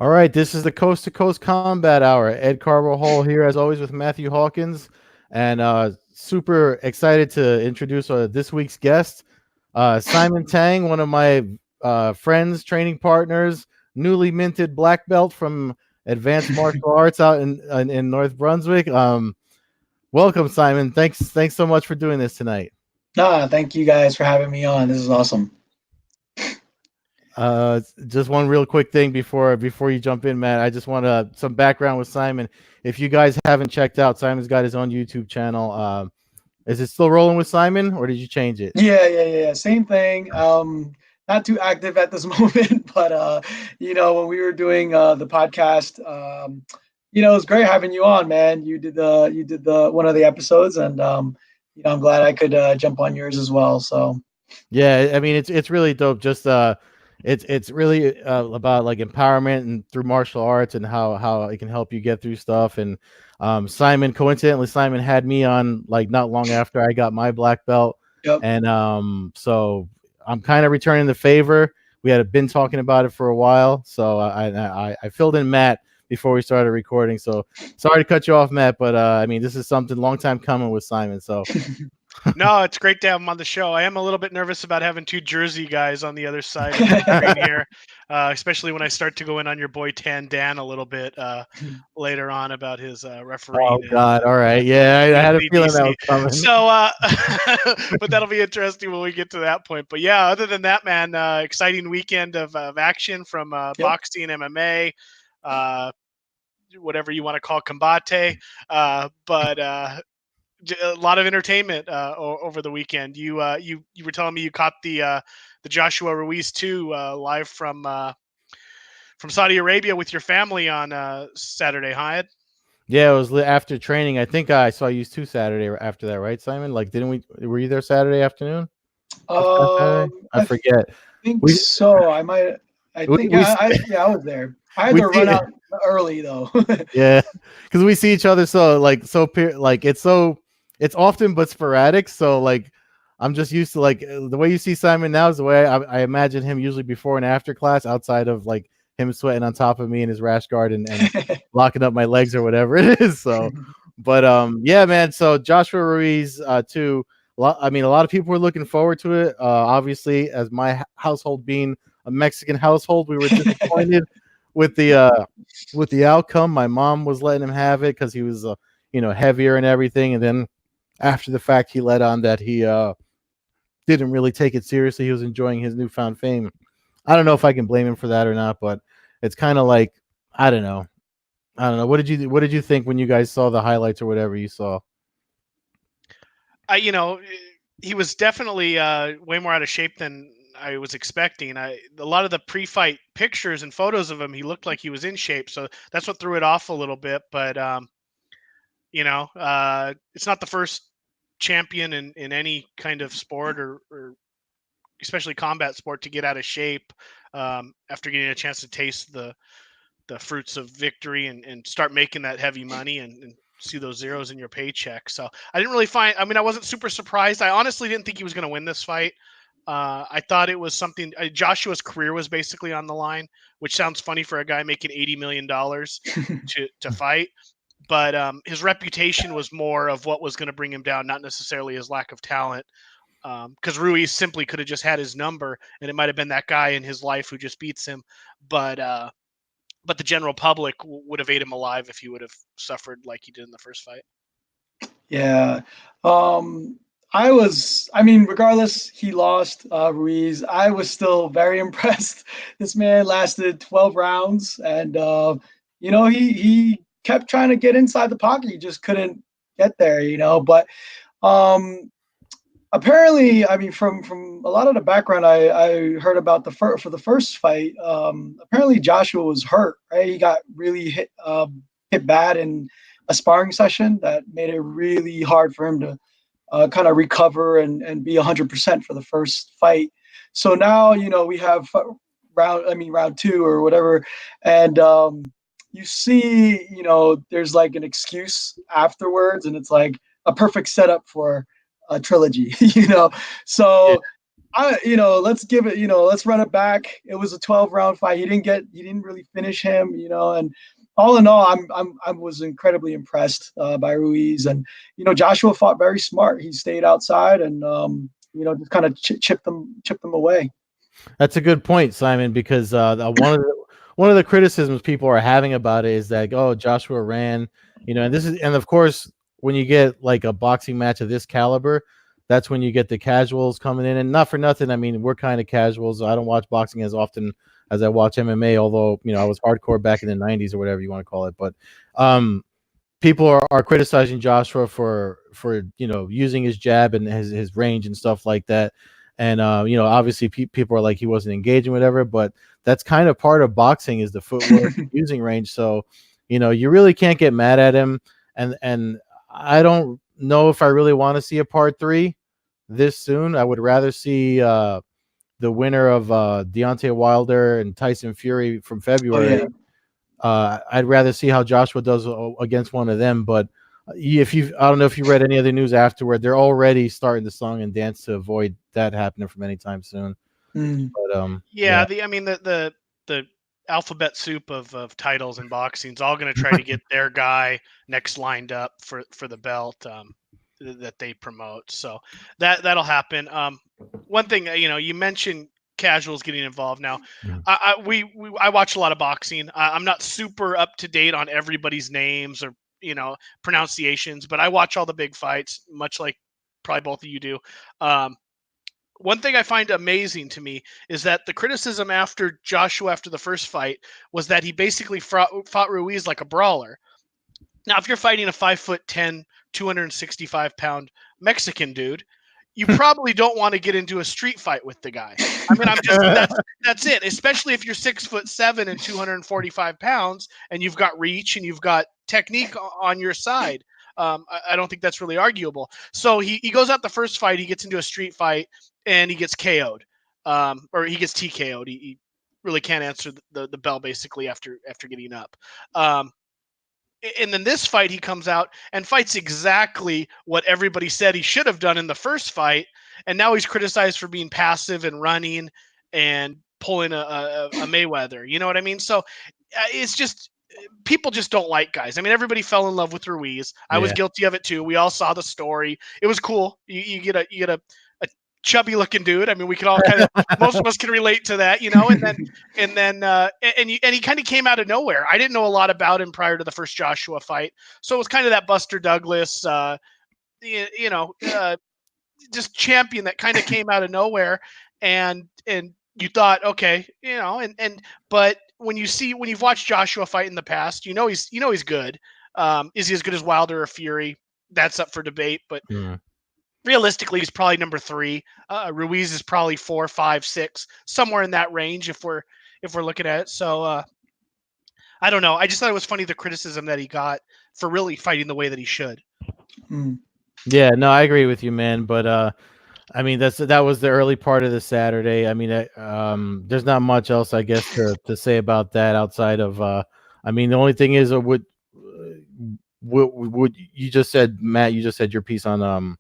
All right, this is the Coast to Coast Combat Hour. Ed Carvajal here, as always, with Matthew Hawkins, and super excited to introduce this week's guest, Simon Tang, one of my friends, training partners, newly minted black belt from Advanced Martial Arts out in North Brunswick. Welcome, Simon. Thanks so much for doing this tonight. Thank you guys for having me on. This is awesome. Just one real quick thing before you jump in, Matt. I just want some background with Simon. If you guys haven't checked out, Simon's got his own YouTube channel. Is it still rolling with Simon, or did you change it? Yeah. Same thing. Not too active at this moment, but when we were doing the podcast, it was great having you on, man. You did the one of the episodes, and I'm glad I could jump on yours as well. So yeah, I mean it's really dope. Just it's really about like empowerment and through martial arts and how it can help you get through stuff. And Simon had me on like not long after I got my black belt. Yep. And so I'm kind of returning the favor. We had been talking about it for a while, so I filled in Matt before we started recording. So sorry to cut you off, Matt, but I mean this is something long time coming with Simon. So No, it's great to have him on the show. I am a little bit nervous about having two Jersey guys on the other side of the screen here, especially when I start to go in on your boy Tan Dan a little bit later on about his refereeing. Oh God! All right, yeah, I had a feeling that was coming. So, but that'll be interesting when we get to that point. But yeah, other than that, man, exciting weekend of action from boxing, MMA, whatever you want to call Combate, but. A lot of entertainment over the weekend. You were telling me you caught the Joshua Ruiz 2 live from Saudi Arabia with your family on Saturday, huh, Ed? Yeah, it was after training. I think I saw you 2 Saturday after that, right, Simon? Like, didn't we? Were you there Saturday afternoon? I forget. I think so. I might. I was there. I had to run out early though. Yeah, because we see each other it's often but sporadic. So like I'm just used to like the way you see Simon now is the way I imagine him usually before and after class, outside of like him sweating on top of me in his rash guard and locking up my legs or whatever it is. So, but yeah, man. So Joshua Ruiz too. I mean, a lot of people were looking forward to it. Obviously, as my household being a Mexican household, we were disappointed with the outcome. My mom was letting him have it because he was heavier and everything, and then after the fact he let on that he didn't really take it seriously. He was enjoying his newfound fame. I don't know if I can blame him for that or not, but it's kind of like I don't know. What did you think when you guys saw the highlights or whatever you saw? He was definitely way more out of shape than I was expecting. A lot of the pre-fight pictures and photos of him, he looked like he was in shape, so that's what threw it off a little bit. But it's not the first champion in any kind of sport or especially combat sport to get out of shape after getting a chance to taste the fruits of victory and start making that heavy money and see those zeros in your paycheck. So I wasn't super surprised. I honestly didn't think he was going to win this fight. I thought it was something. Joshua's career was basically on the line, which sounds funny for a guy making $80 million to fight. But his reputation was more of what was going to bring him down, not necessarily his lack of talent. Because Ruiz simply could have just had his number, and it might have been that guy in his life who just beats him. But the general public would have ate him alive if he would have suffered like he did in the first fight. Yeah. Regardless, he lost Ruiz. I was still very impressed. This man lasted 12 rounds, and he kept trying to get inside the pocket. He just couldn't get there, But apparently, from a lot of the background I heard about for the first fight, apparently Joshua was hurt. Right, he got really hit bad in a sparring session that made it really hard for him to kind of recover and be 100% for the first fight. So now we have round 2 or whatever, and you see, there's like an excuse afterwards, and it's like a perfect setup for a trilogy, So let's give it, let's run it back. It was a 12-round fight. He didn't really finish him, and all in all, I was incredibly impressed by Ruiz, and Joshua fought very smart. He stayed outside and just kind of chipped them away. That's a good point, Simon, because one of the criticisms people are having about it is that, oh, Joshua ran, and of course when you get like a boxing match of this caliber, that's when you get the casuals coming in, and not for nothing. I mean, we're kind of casuals. I don't watch boxing as often as I watch MMA, although I was hardcore back in the '90s or whatever you want to call it. But people are criticizing Joshua for using his jab and his range and stuff like that. And obviously people are like he wasn't engaging, whatever. But that's kind of part of boxing is the footwork using range. So you really can't get mad at him. And I don't know if I really want to see a part 3 this soon. I would rather see the winner of Deontay Wilder and Tyson Fury from February. Oh, yeah. I'd rather see how Joshua does against one of them. But I don't know if you read any other news afterward. They're already starting the song and dance to avoid that happening from anytime soon. But the alphabet soup of titles in boxing is all going to try to get their guy next lined up for the belt that they promote. So that'll happen. One thing, you mentioned casuals getting involved now. I watch a lot of boxing. I'm not super up to date on everybody's names or pronunciations, but I watch all the big fights, much like probably both of you do. One thing I find amazing to me is that the criticism after Joshua after the first fight was that he basically fought Ruiz like a brawler. Now, if you're fighting a 5'10", 265-pound Mexican dude, you probably don't want to get into a street fight with the guy. I mean, that's it. Especially if you're 6'7" and 245 pounds, and you've got reach and you've got technique on your side. I don't think that's really arguable. So he goes out the first fight, he gets into a street fight, and he gets KO'd, or he gets TKO'd. He really can't answer the bell basically after getting up. And then this fight, he comes out and fights exactly what everybody said he should have done in the first fight. And now he's criticized for being passive and running and pulling a Mayweather. You know what I mean? So it's just, people just don't like guys. I mean, everybody fell in love with Ruiz. I was guilty of it too. We all saw the story. It was cool. You get a chubby looking dude. I mean, we could all kind of, most of us can relate to that, and he kind of came out of nowhere. I didn't know a lot about him prior to the first Joshua fight. So it was kind of that Buster Douglas, just champion that kind of came out of nowhere. And you thought, okay, but when you've watched Joshua fight in the past, he's good. Is he as good as Wilder or Fury? That's up for debate, but realistically, he's probably number 3. Ruiz is probably 4, 5, 6, somewhere in that range if we're looking at it. So I don't know. I just thought it was funny the criticism that he got for really fighting the way that he should. Yeah, no, I agree with you, man. But I mean, that was the early part of the Saturday. I mean, there's not much else, I guess, to say about that outside of. I mean, the only thing is, what you just said, Matt? You just said your piece on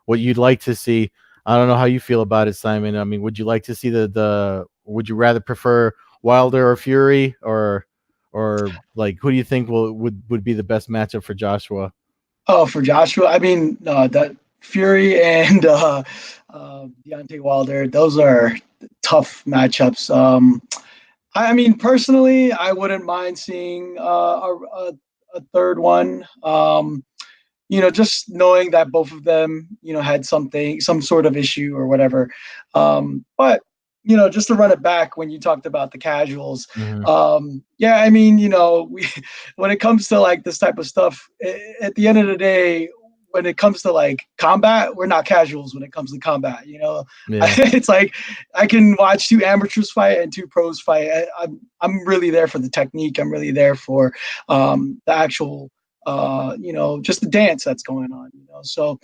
what you'd like to see. I don't know how you feel about it, Simon. I mean, would you like to see would you rather prefer Wilder or Fury, or like who do you think would be the best matchup for Joshua? Oh, for Joshua, I mean, that Fury and Deontay Wilder, those are tough matchups. I mean, personally, I wouldn't mind seeing a third one. Just knowing that both of them, had some sort of issue or whatever. But, just to run it back when you talked about the casuals. I mean, when it comes to like this type of stuff, at the end of the day, when it comes to like combat, we're not casuals when it comes to combat, It's like I can watch 2 amateurs fight and 2 pros fight. I'm really there for the technique. I'm really there for the actual just the dance that's going on, So,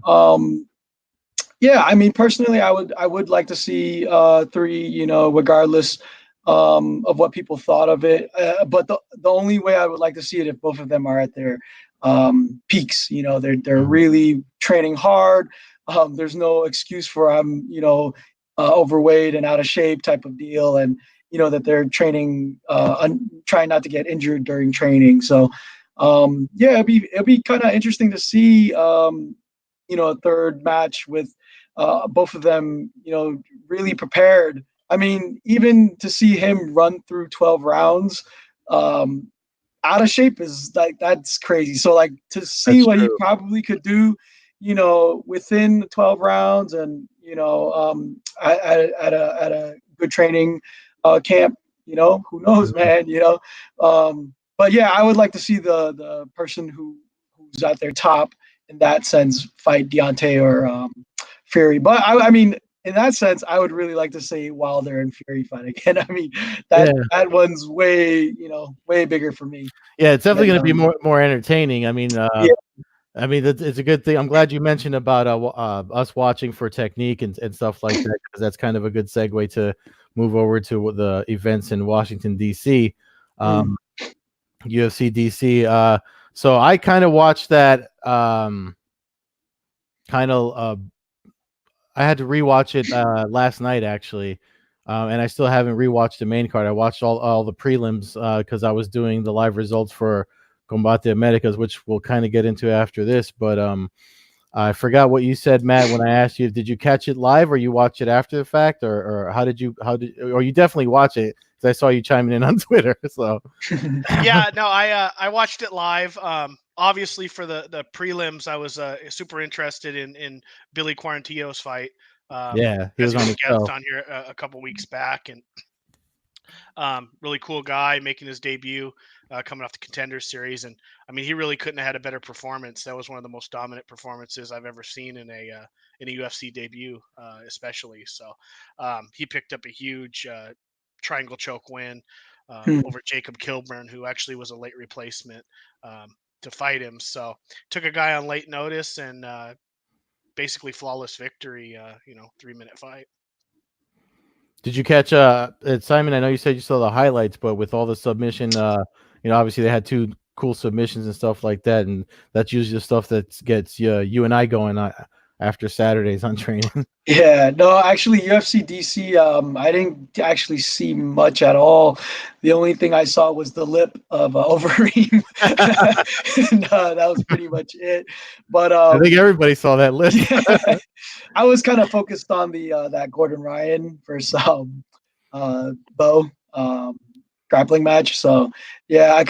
I mean, personally, I would like to see 3, regardless of what people thought of it. But the only way I would like to see it if both of them are at their peaks. They're really training hard. There's no excuse for overweight and out of shape type of deal, and that they're training, trying not to get injured during training. So yeah, it'd be kind of interesting to see a third match with both of them really prepared. I mean, even to see him run through 12 rounds out of shape is like, that's crazy. So like to see That's what he true. probably could do, within the 12 rounds, and at a good training camp, who knows, man. But yeah, I would like to see the person who's at their top in that sense fight Deontay or Fury. But I mean, in that sense, I would really like to see Wilder and Fury fight again. I mean, that one's way bigger for me. Yeah, it's definitely going to be more entertaining. I mean, Yeah. I mean, it's a good thing. I'm glad you mentioned about us watching for technique and stuff like that, because that's kind of a good segue to move over to the events in Washington, D.C., UFC DC. So I kind of watched that I had to rewatch it last night, actually, and I still haven't rewatched the main card. I watched all the prelims because I was doing the live results for Combate Americas, which we'll kind of get into after this. But I forgot what you said, Matt, when I asked you, did you catch it live or you watch it after the fact, or or you definitely watch it? Because I saw you chiming in on Twitter. So yeah, no, I watched it live. Obviously for the prelims, I was super interested in Billy Quarantillo's fight. Yeah, he was as on a the guest show on here a couple weeks back, and really cool guy making his debut, coming off the Contender Series. And I mean, he really couldn't have had a better performance. That was one of the most dominant performances I've ever seen in a UFC debut, especially. So he picked up a huge triangle choke win over Jacob Kilburn, who actually was a late replacement to fight him. So took a guy on late notice and basically flawless victory. 3-minute fight. Did you catch Simon? I know you said you saw the highlights, but with all the submission, obviously they had two cool submissions and stuff like that, and that's usually the stuff that gets you and I going after Saturdays on training. Yeah, no, actually, UFC DC, I didn't actually see much at all. The only thing I saw was the lip of Overeem. And, that was pretty much it. But I think everybody saw that list. yeah, I was kind of focused on the that Gordon Ryan versus Bo grappling match. So yeah, I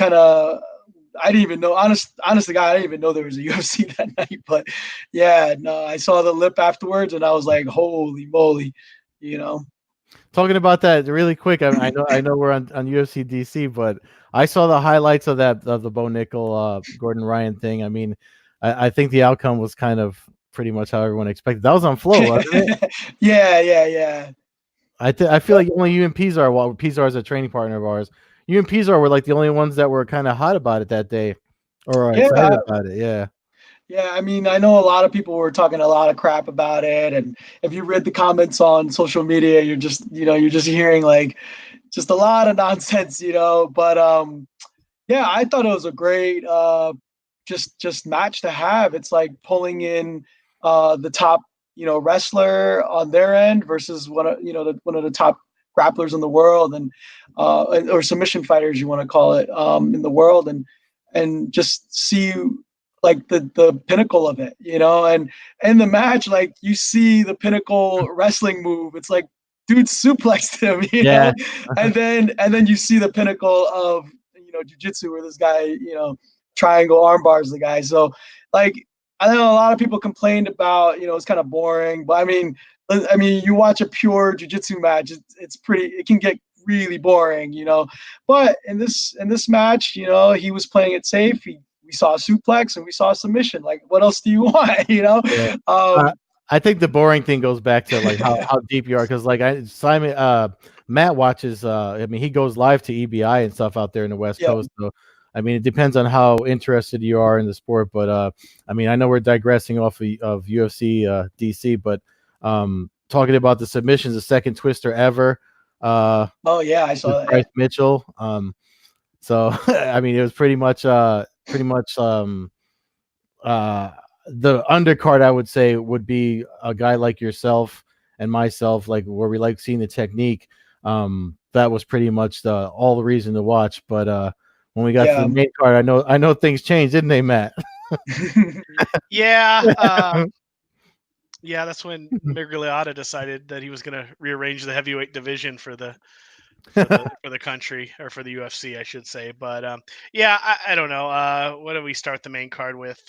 didn't even know. Honestly, God, I didn't even know there was a UFC that night. But yeah, no, I saw the lip afterwards, and I was like, "Holy moly!" Talking about that really quick, I know we're on UFC DC, but I saw the highlights of the Bo Nickel Gordon Ryan thing. I mean, I think the outcome was kind of pretty much how everyone expected. That was on Flow, wasn't it? Yeah. I feel like only you and Pizar, well, Pizar is a training partner of ours. You and Pizar were like the only ones that were kind of hot about it that day, or excited about it. Yeah. Yeah, I mean, I know a lot of people were talking a lot of crap about it, and if you read the comments on social media, you're just hearing like just a lot of nonsense, But yeah, I thought it was a great just match to have. It's like pulling in the top wrestler on their end versus one of the top grapplers in the world, and or submission fighters, you want to call it, in the world, and just see like the pinnacle of it, and in the match, like you see the pinnacle wrestling move. It's like dude suplexed him, Yeah. and then you see the pinnacle of jiu-jitsu, where this guy triangle arm bars the guy. So like I know a lot of people complained about it's kind of boring, but I mean you watch a pure jiu-jitsu match, it can get really boring, but in this match, he was playing it safe. We saw a suplex and we saw a submission. Like, what else do you want? Yeah. I think the boring thing goes back to like how deep you are, because like Matt watches. I mean, he goes live to EBI and stuff out there in the West Coast. So I mean, it depends on how interested you are in the sport. But I mean, I know we're digressing off of UFC DC, but talking about the submissions, the second twister ever. Oh yeah, I saw that. Bryce Mitchell. So I mean, it was pretty much the undercard, I would say, would be a guy like yourself and myself, like where we like seeing the technique. That was pretty much all the reason to watch. But when we got to the main card, I know things changed, didn't they, Matt? Yeah. Yeah, that's when Migliata decided that he was going to rearrange the heavyweight division for the country, or for the UFC, I should say. But yeah, I don't know. What do we start the main card with?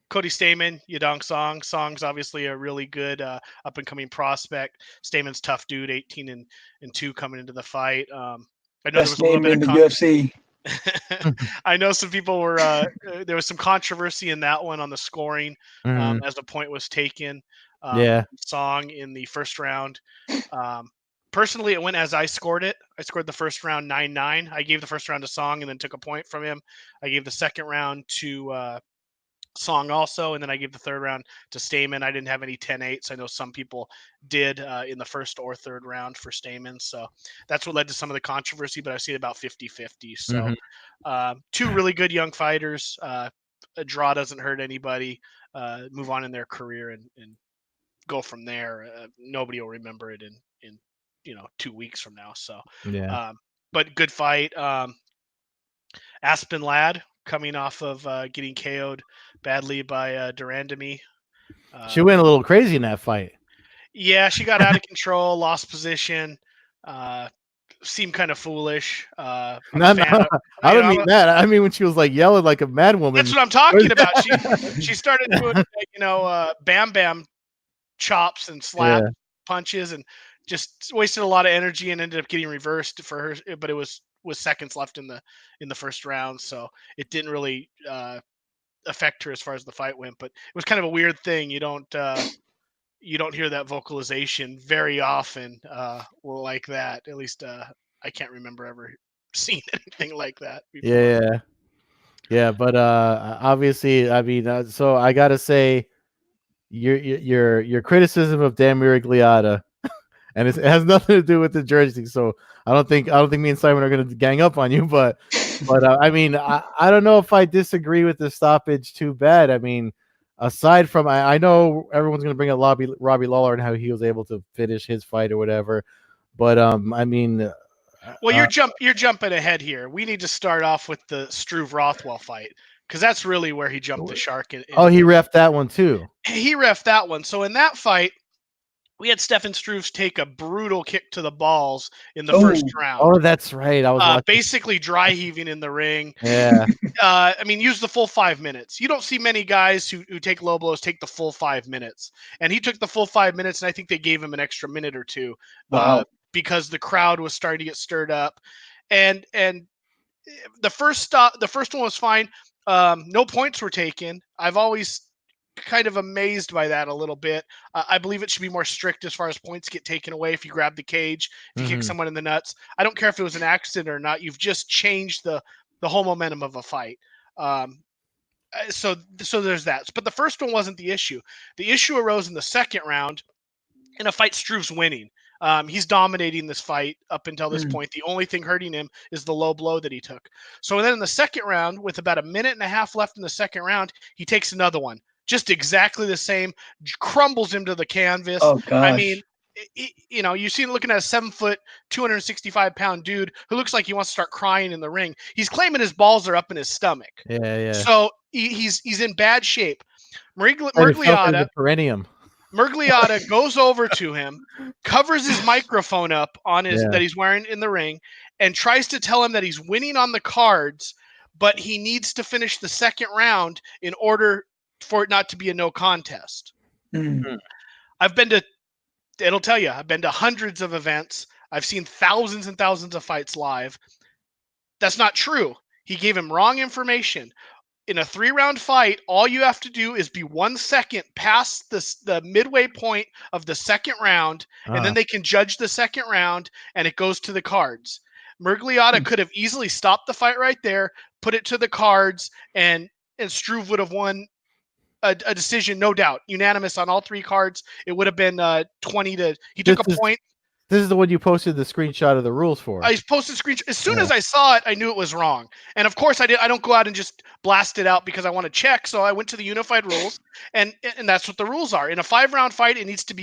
Cody Stamann, Yadong Song. Song's obviously a really good up and coming prospect. Stamann's tough dude, 18-2 coming into the fight. I know Best name in the UFC. I know some people were there was some controversy in that one on the scoring, as the point was taken. Song in the first round. Personally, it went as I scored it. I scored the first round 9-9. I gave the first round to Song and then took a point from him. I gave the second round to Song also, and then I gave the third round to Stamann. I didn't have any 10-8s. I know some people did in the first or third round for Stamann, so that's what led to some of the controversy, but I've seen about 50-50. So two really good young fighters. A draw doesn't hurt anybody. Move on in their career and go from there. Nobody will remember it in 2 weeks from now. So but good fight. Aspen Ladd coming off of getting KO'd badly by Durandamy. She went a little crazy in that fight. Yeah, she got out of control, lost position, seemed kind of foolish. I don't mean that. I mean when she was like yelling like a mad woman. That's what I'm talking about. She started doing bam bam chops and slap punches, and just wasted a lot of energy and ended up getting reversed for her. But it was seconds left in the first round, so it didn't really affect her as far as the fight went. But it was kind of a weird thing. You don't hear that vocalization very often like that. At least I can't remember ever seeing anything like that before. Yeah. But obviously, I mean, so I gotta say, your criticism of Dan Miragliotta, and it has nothing to do with the jersey. So I don't think me and Simon are going to gang up on you, but I mean, I don't know if I disagree with the stoppage too bad. I mean, aside from, I know everyone's going to bring up Robbie Lawler and how he was able to finish his fight or whatever, but I mean, well, you're jumping ahead here. We need to start off with the Struve Rothwell fight, because that's really where he jumped the shark. He reffed that one too. He reffed that one. So in that fight, we had Stefan Struve take a brutal kick to the balls in the first round. Oh, that's right. I was basically dry heaving in the ring. Yeah. I mean, use the full 5 minutes. You don't see many guys who take low blows take the full 5 minutes. And he took the full 5 minutes, and I think they gave him an extra minute or two because the crowd was starting to get stirred up. And the first one was fine. No points were taken. I've always kind of amazed by that a little bit. I believe it should be more strict as far as points get taken away if you grab the cage, if you kick someone in the nuts. I don't care if it was an accident or not. You've just changed the whole momentum of a fight. So there's that. But the first one wasn't the issue. The issue arose in the second round in a fight Struve's winning. He's dominating this fight up until this point. The only thing hurting him is the low blow that he took. So then in the second round, with about a minute and a half left in the second round, he takes another one. Just exactly the same, crumbles him to the canvas. Oh, gosh. I mean, you've seen looking at a 7 foot, 265-pound dude who looks like he wants to start crying in the ring. He's claiming his balls are up in his stomach. Yeah. So he's in bad shape. Miragliotta goes over to him, covers his microphone up on that he's wearing in the ring, and tries to tell him that he's winning on the cards, but he needs to finish the second round in order for it not to be a no contest. I've been to hundreds of events. I've seen thousands and thousands of fights live. That's not true. He gave him wrong information. In a 3-round fight, all you have to do is be 1 second past the midway point of the second round, and then they can judge the second round, and it goes to the cards. Miragliotta could have easily stopped the fight right there, put it to the cards, and Struve would have won a decision, no doubt, unanimous on all 3 cards. It would have been 20 to. He took a point. This is the one you posted the screenshot of the rules for. I posted screenshot as soon as I saw it. I knew it was wrong, and of course I don't go out and just blast it out because I want to check. So I went to the unified rules, and that's what the rules are. In a 5-round fight, you need to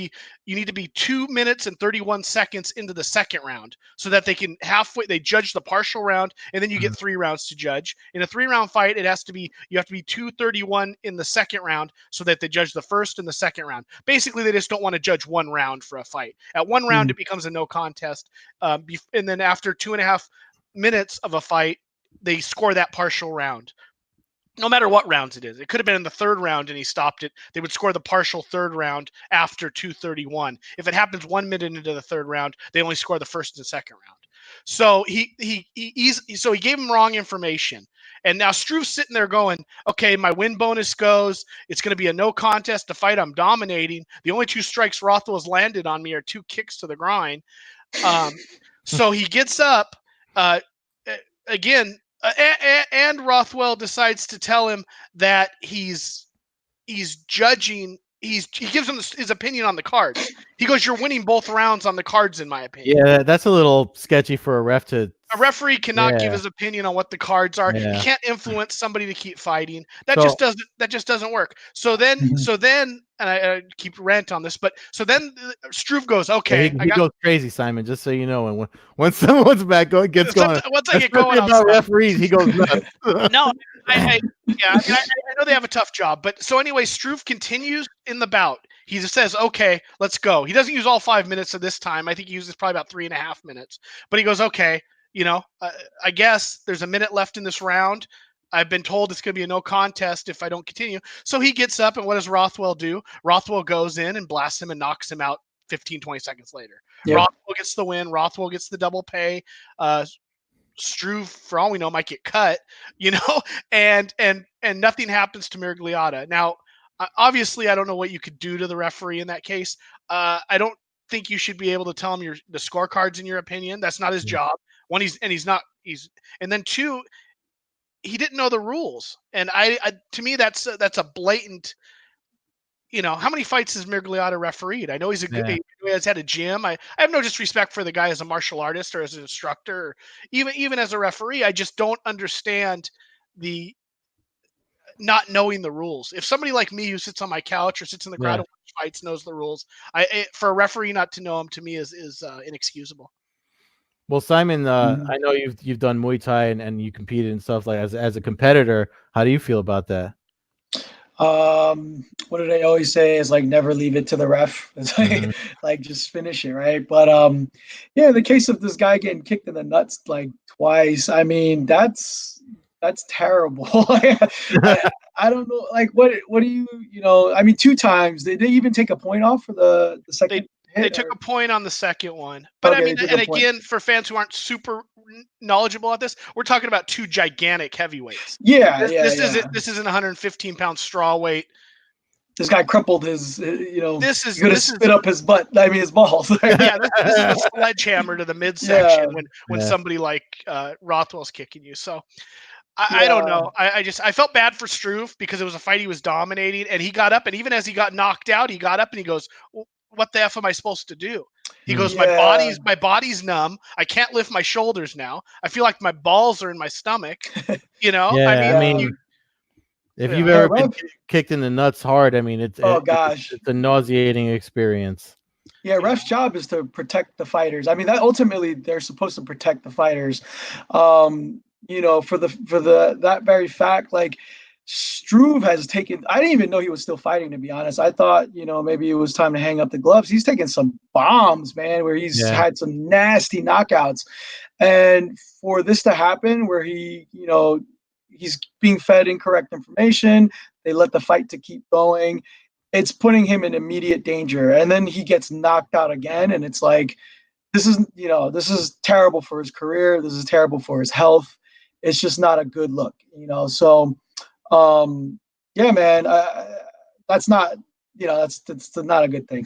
be 2 minutes and 31 seconds into the second round, so that they judge the partial round, and then you get 3 rounds to judge. In a 3-round fight, you have to be 2:31 in the second round, so that they judge the first and the second round. Basically, they just don't want to judge 1 round for a fight. At 1 round, it becomes a no contest. And then after 2.5 minutes of a fight, they score that partial round. No matter what rounds it is. It could have been in the 3rd round and he stopped it. They would score the partial 3rd round after 2:31. If it happens 1 minute into the 3rd round, they only score the 1st and 2nd round. So he gave him wrong information. And now Struve's sitting there going, okay, my win bonus goes. It's going to be a no contest. The fight I'm dominating. The only 2 strikes Rothwell's landed on me are 2 kicks to the groin. So he gets up again, and Rothwell decides to tell him that he's judging. He gives him his opinion on the cards. He goes, "You're winning both rounds on the cards, in my opinion." Yeah, that's a little sketchy for a ref to. A referee cannot give his opinion on what the cards are. Yeah. He can't influence somebody to keep fighting. That just doesn't work. So then, and I keep rant on this, but so then Struve goes, okay. He goes crazy, Simon. Just so you know, and when someone's back gets going, once I get going about referees, he goes nuts. No, I know they have a tough job, but so anyway, Struve continues in the bout. He just says, okay, let's go. He doesn't use all 5 minutes of this time. I think he uses probably about 3.5 minutes, but he goes, okay, I guess there's a minute left in this round. I've been told it's going to be a no contest if I don't continue. So he gets up, and what does Rothwell do? Rothwell goes in and blasts him and knocks him out 15, 20 seconds later. Yep. Rothwell gets the win. Rothwell gets the double pay. Struve, for all we know, might get cut, and nothing happens to Miragliotta. Now, obviously, I don't know what you could do to the referee in that case. I don't think you should be able to tell him the scorecards in your opinion. That's not his job. One, and then 2, he didn't know the rules. And to me, that's a blatant. How many fights has Miragliotta refereed? I know he's he has had a gym. I have no disrespect for the guy as a martial artist or as an instructor, or even as a referee. I just don't understand the not knowing the rules. If somebody like me who sits on my couch or sits in the crowd and watches fights knows the rules, for a referee not to know them to me is inexcusable. Well, Simon, I know you've done Muay Thai and you competed and stuff like as a competitor. How do you feel about that? What do they always say is like never leave it to the ref. It's like, like just finish it, right? But yeah, the case of this guy getting kicked in the nuts like twice. I mean, that's terrible. I don't know. Like, what do you I mean, 2 times. Did they even take a point off for the second? They took a point on the second one. But I mean, and again, for fans who aren't super knowledgeable at this, we're talking about 2 gigantic heavyweights. This isn't 115-pound straw weight. This guy crumpled his, this is going to spit up his butt. I mean, his balls. Yeah, this is a sledgehammer to the midsection when somebody like Rothwell's kicking you. So I don't know. I felt bad for Struve because it was a fight he was dominating, and he got up, and even as he got knocked out, he got up and he goes, what the F am I supposed to do? He goes, my body's numb. I can't lift my shoulders now. I feel like my balls are in my stomach. I mean, if you've ever been kicked in the nuts hard, I mean, it's a nauseating experience. Yeah, ref's job is to protect the fighters. I mean, that ultimately they're supposed to protect the fighters. For that very fact, like Struve has taken, I didn't even know he was still fighting, to be honest. I thought, maybe it was time to hang up the gloves. He's taken some bombs, man, where he's had some nasty knockouts. And for this to happen where he's being fed incorrect information, they let the fight to keep going, it's putting him in immediate danger. And then he gets knocked out again. And it's like, this is terrible for his career. This is terrible for his health. It's just not a good look, So, yeah, man, that's not, that's not a good thing.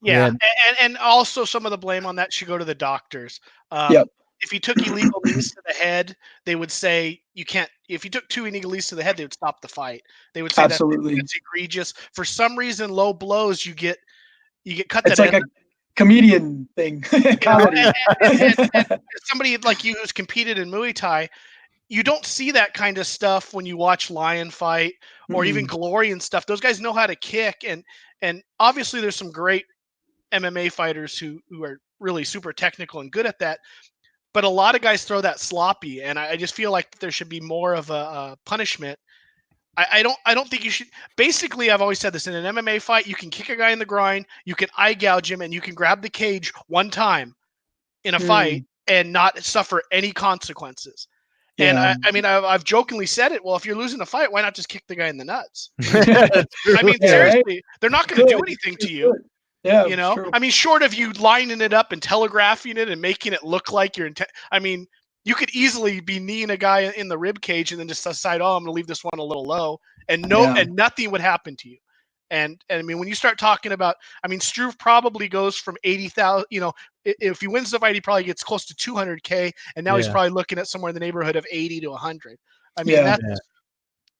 And also some of the blame on that should go to the doctors. If you took illegal knees to the head, they would say you can't. If you took 2 illegal knees to the head, they would stop the fight. They would say that's egregious. For some reason, low blows you get cut. comedian thing, comedy. And somebody like you who's competed in Muay Thai, you don't see that kind of stuff when you watch Lion fight or even Glory and stuff. Those guys know how to kick, and obviously there's some great MMA fighters who are really super technical and good at that. But a lot of guys throw that sloppy, and I just feel like there should be more of a punishment. I don't think you should. Basically, I've always said this: in an MMA fight, you can kick a guy in the groin, you can eye gouge him, and you can grab the cage one time in a fight and not suffer any consequences. And Yeah. I mean, I've jokingly said it. Well, if you're losing a fight, why not just kick the guy in the nuts? I mean, Yeah, seriously, right? they're not going to do anything to you. Yeah, You it's know, true. I mean, short of you lining it up and telegraphing it and making it look like you're I mean, you could easily be kneeing a guy in the rib cage and then just decide, oh, I'm going to leave this one a little low, and and nothing would happen to you. And I mean, when you start talking about, I mean, Struve probably goes from 80,000. You know, if he wins the fight, he probably gets close to 200K, and now he's probably looking at somewhere in the neighborhood of 80 to 100. I mean,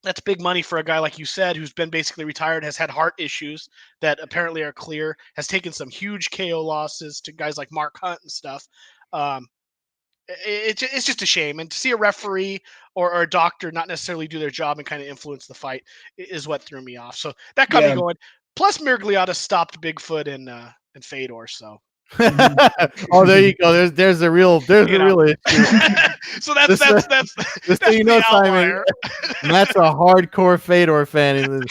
that's big money for a guy like you said, who's been basically retired, has had heart issues that apparently are clear, has taken some huge KO losses to guys like Mark Hunt and stuff. It's just a shame. And to see a referee or a doctor not necessarily do their job and kind of influence the fight is what threw me off. So that got me going. Plus, Miragliotta stopped Bigfoot and Fedor. So. Oh, there you go. There's a real issue. So that's so you know, Simon, Matt's a hardcore Fedor fan.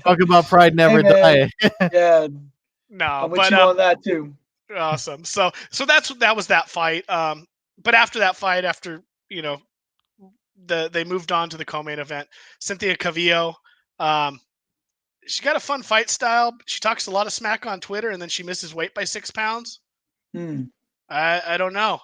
Talk about pride never die. Yeah, no, I'm with you on that too. Awesome. So that was that fight. But after that fight, you know, they moved on to the co-main event. Cynthia Cavillo, she got a fun fight style. She talks a lot of smack on Twitter, and then she misses weight by 6 pounds. I don't know.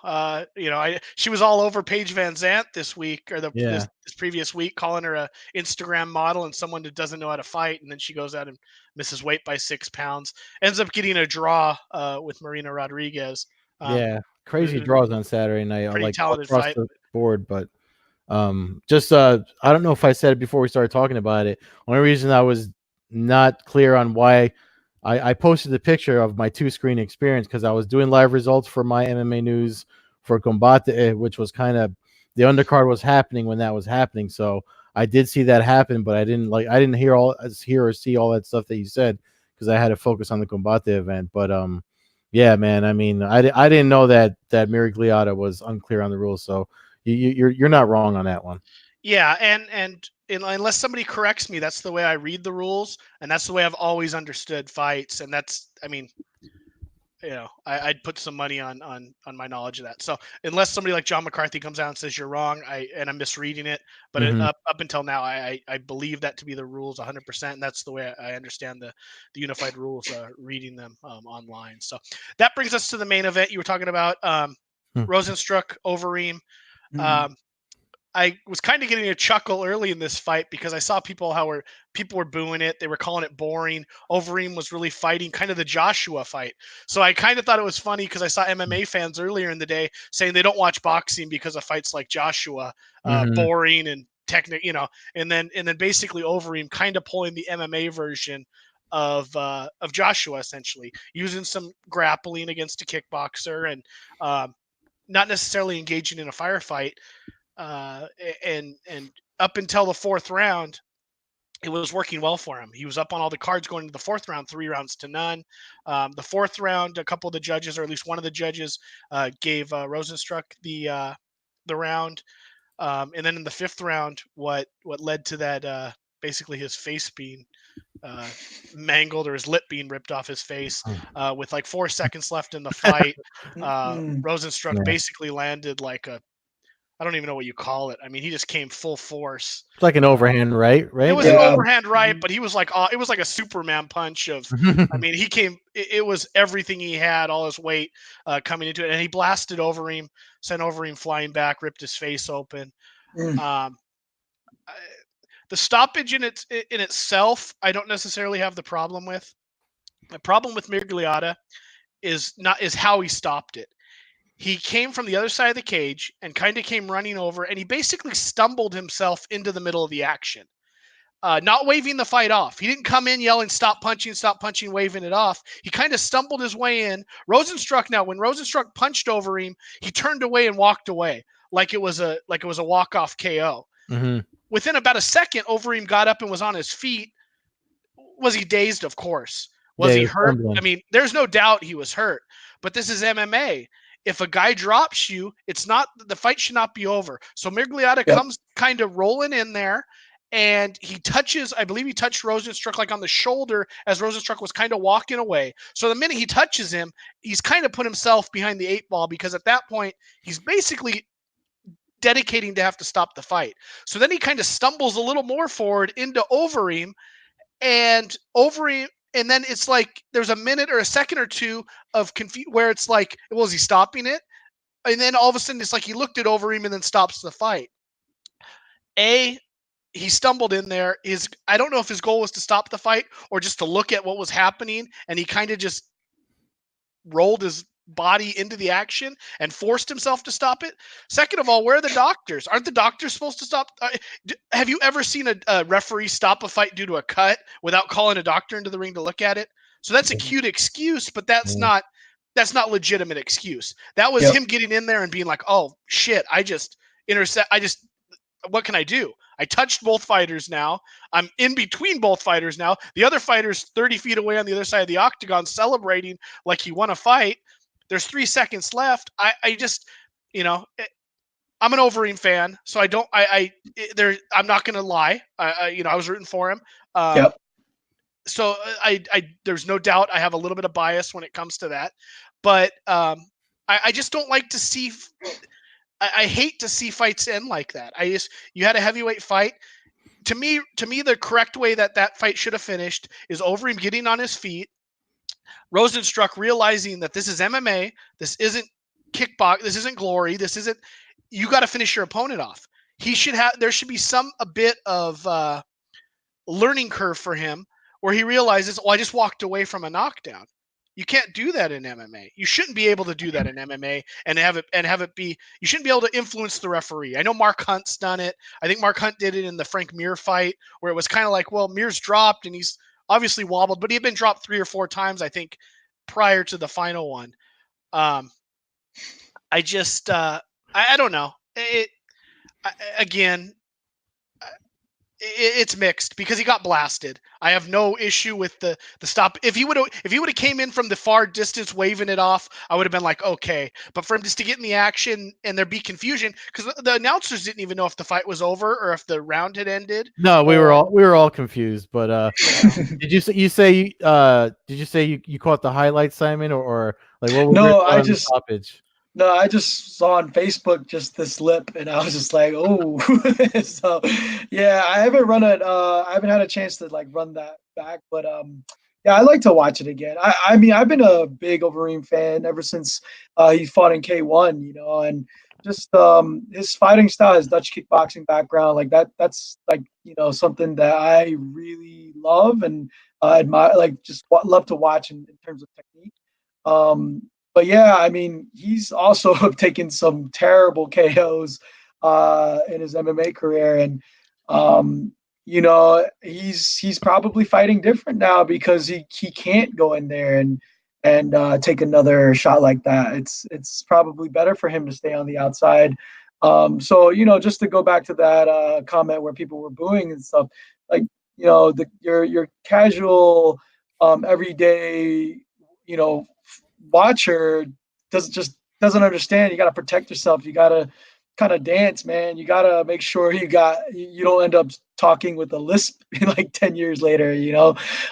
You know, she was all over Paige Van Zandt this week or this previous week, calling her a Instagram model and someone that doesn't know how to fight. And then she goes out and misses weight by 6 pounds. Ends up getting a draw with Marina Rodriguez. Crazy draws on Saturday night. Pretty like talented across fight. the board, but just I don't know if I said it before we started talking about it. Only reason I was not clear on why I posted the picture of my 2-screen experience because I was doing live results for my MMA news for Combate, which was kind of the undercard was happening when that was happening. So I did see that happen, but I didn't hear or see all that stuff that you said because I had to focus on the Combate event. But yeah, man. I mean, I didn't know that Miragliotta was unclear on the rules. So you're not wrong on that one. Yeah, and unless somebody corrects me, that's the way I read the rules, and that's the way I've always understood fights. And that's, I mean, you know, I'd put some money on my knowledge of that. So unless somebody like John McCarthy comes out and says you're wrong, I'm misreading it. But up until now, I believe that to be the rules 100%, and that's the way I understand the unified rules, reading them online. So that brings us to the main event you were talking about. Rosen struck Overeem. I was kind of getting a chuckle early in this fight because I saw people were booing it. They were calling it boring. Overeem was really fighting kind of the Joshua fight. So I kind of thought it was funny because I saw MMA fans earlier in the day saying they don't watch boxing because of fights like Joshua, boring and technical, you know, and then basically Overeem kind of pulling the MMA version of Joshua, essentially using some grappling against a kickboxer and not necessarily engaging in a firefight. And up until the 4th round, it was working well for him. He was up on all the cards going into the 4th round, 3 rounds to none. The 4th round, a couple of the judges, or at least one of the judges, gave Rosenstruck the round. And then in the 5th round, what led to that, basically his face being mangled or his lip being ripped off his face with like 4 seconds left in the fight. Rosenstruck basically landed like I don't even know what you call it. I mean, he just came full force. It's like an overhand right? It was an overhand right, but he was like, it was like a Superman punch of, I mean, he came, it was everything he had, all his weight coming into it. And he blasted Overeem, sent Overeem flying back, ripped his face open. The stoppage in itself, I don't necessarily have the problem with. The problem with Miragliotta is how he stopped it. He came from the other side of the cage and kind of came running over, and he basically stumbled himself into the middle of the action. not waving the fight off. He didn't come in yelling, stop punching, waving it off. He kind of stumbled his way in. When Rosenstruck punched Overeem, he turned away and walked away like it was a walk-off KO. Mm-hmm. Within about a second, Overeem got up and was on his feet. Was he dazed? Of course. Was he hurt? Stumbling. I mean, there's no doubt he was hurt, but this is MMA. If a guy drops you, the fight should not be over. So Migliotta comes kind of rolling in there, and I believe he touched Rosenstruck like on the shoulder as Rosenstruck was kind of walking away. So the minute he touches him, he's kind of put himself behind the 8 ball, because at that point, he's basically dedicating to have to stop the fight. So then he kind of stumbles a little more forward into Overeem, and then it's like there's a minute or a second or two of where it's like, well, is he stopping it? And then all of a sudden it's like he looked at Overeem and then stops the fight. He stumbled in there. I don't know if his goal was to stop the fight or just to look at what was happening, and he kind of just rolled his body into the action and forced himself to stop it. Second of all, where are the doctors? Aren't the doctors supposed to stop? Have you ever seen a referee stop a fight due to a cut without calling a doctor into the ring to look at it? So that's a cute excuse, but that's not legitimate excuse. That was him getting in there and being like, oh shit, what can I do? I touched both fighters now. I'm in between both fighters now. The other fighter's 30 feet away on the other side of the octagon celebrating like he won a fight. There's 3 seconds left. I'm an Overeem fan, so I'm not going to lie. I was rooting for him. So there's no doubt I have a little bit of bias when it comes to that, but I just don't like to see. I hate to see fights end like that. You had a heavyweight fight. To me, the correct way that fight should have finished is Overeem getting on his feet, Rosenstruck realizing that this is MMA, this isn't kickbox, this isn't glory, you got to finish your opponent off. There should be a bit of learning curve for him where he realizes, I just walked away from a knockdown. You can't do that in MMA. You shouldn't be able to do that in MMA and have it be. You shouldn't be able to influence the referee. I know Mark Hunt's done it. I think Mark Hunt did it in the Frank Mir fight, where it was kind of like, well, Mir's dropped and he's obviously wobbled, but he had been dropped 3 or 4 times, I think, prior to the final one. I don't know. It's mixed because he got blasted. I have no issue with the stop. If he would have came in from the far distance waving it off, I would have been like, okay. But for him just to get in the action and there be confusion, because the announcers didn't even know if the fight was over or if the round had ended. No, we were all confused. But did you say you caught the highlights, Simon, or like what was your stoppage? No, I just saw on Facebook just this lip, and I was just like, oh. So, yeah, I haven't had a chance to like run that back, but yeah, I like to watch it again. I mean, I've been a big Overeem fan ever since he fought in K1, and just his fighting style, his Dutch kickboxing background, like that's like something that I really love and admire, like just love to watch in terms of technique. But yeah, I mean, he's also taken some terrible KOs in his MMA career, and he's probably fighting different now because he can't go in there and take another shot like that. It's probably better for him to stay on the outside. So just to go back to that comment where people were booing and stuff, like your casual everyday watcher doesn't understand. You got to protect yourself. You got to kind of dance, man. You got to make sure you don't end up talking with a lisp like 10 years later,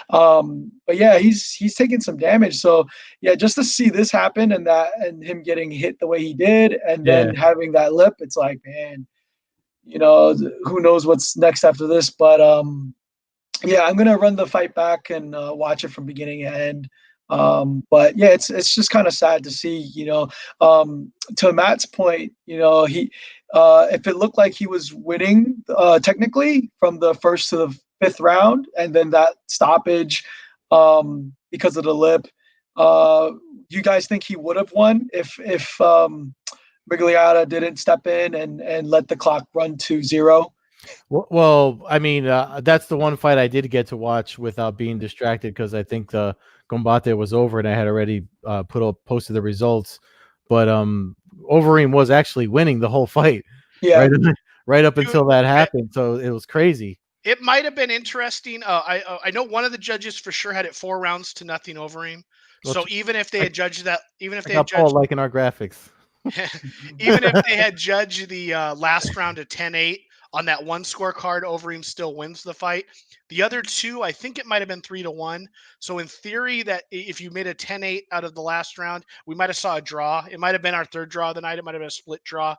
but yeah, he's taking some damage. So yeah, just to see this happen and him getting hit the way he did and then having that lip, it's like, man, who knows what's next after this. But yeah, I'm gonna run the fight back and watch it from beginning to end. But yeah, it's just kind of sad to see, to Matt's point, he if it looked like he was winning technically from the first to the 5th round, and then that stoppage because of the lip, you guys think he would have won if Migliotta didn't step in and let the clock run to 0? Well, I mean, that's the one fight I did get to watch without being distracted because I think the Combate was over and I had already posted the results. But Overeem was actually winning the whole fight, Yeah. right, right up until that happened. So it was crazy. It might have been interesting. I know one of the judges for sure had it 4-0 Overeem. Well, So even if they had judged that, even if they check had out Paul judged, liking our graphics. even if they had judged the last round of 10-8 on that one scorecard, Overeem still wins the fight. The other two, I think it might have been 3-1. So in theory, that if you made a 10-8 out of the last round, we might have saw a draw. It might have been our third draw of the night. It might have been a split draw.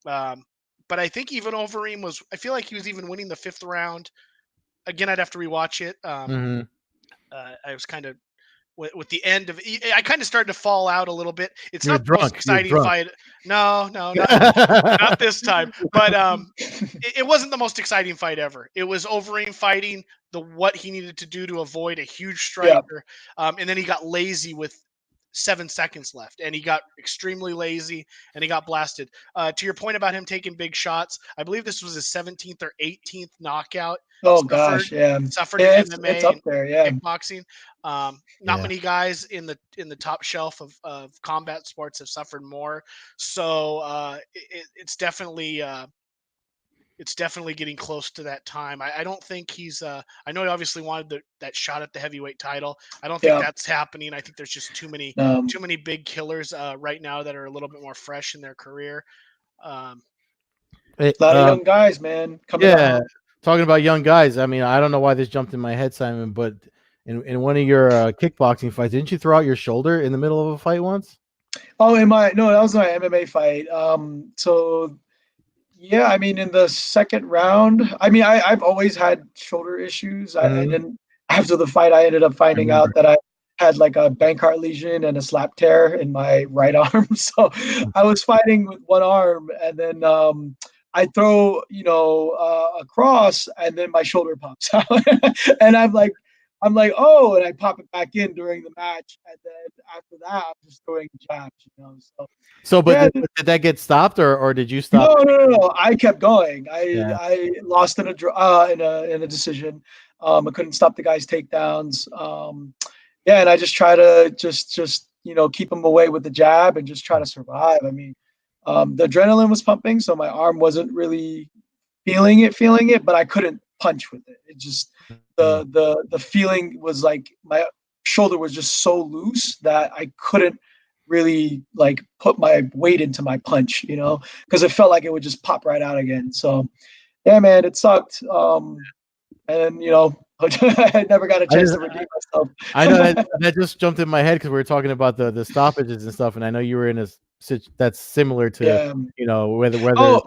But I think even Overeem was, I feel like he was even winning the fifth round. Again, I'd have to rewatch it. I was kind of with the end of. I kind of started to fall out a little bit. It's You're not the most drunk. exciting fight. No, not this time. But it wasn't the most exciting fight ever. It was Overeem fighting what he needed to do to avoid a huge striker, and then he got lazy with 7 seconds left, and he got extremely lazy and he got blasted. To your point about him taking big shots, I believe this was his 17th or 18th knockout. Oh gosh, yeah. Suffered Yeah, in MMA it's up there, yeah. kickboxing. Not many guys in the top shelf of combat sports have suffered more. So it's definitely getting close to that time. I don't think he's. I know he obviously wanted that shot at the heavyweight title. I don't think that's happening. I think there's just too many big killers right now that are a little bit more fresh in their career. A lot of young guys, man. Coming up. Talking about young guys. I mean, I don't know why this jumped in my head, Simon, but in one of your kickboxing fights, didn't you throw out your shoulder in the middle of a fight once? Oh, that was my MMA fight. So yeah, I mean, in the second round, I mean, I've always had shoulder issues. And then after the fight, I ended up finding out that I had like a Bankart lesion and a slap tear in my right arm. So I was fighting with one arm, and then I throw, a cross, and then my shoulder pops out, and I'm like, oh, and I pop it back in during the match, and then after that, I'm just throwing jabs, But did that get stopped, or did you stop? No. I kept going. I lost in a decision. I couldn't stop the guy's takedowns. And I just try to just keep him away with the jab and just try to survive. I mean, the adrenaline was pumping, so my arm wasn't really feeling it, but I couldn't punch with it. It just the feeling was like my shoulder was just so loose that I couldn't really like put my weight into my punch, because it felt like it would just pop right out again. So yeah, man, it sucked. And I never got a chance to redeem myself. I know that just jumped in my head because we were talking about the stoppages and stuff, and I know you were in a that's similar to whether. Oh,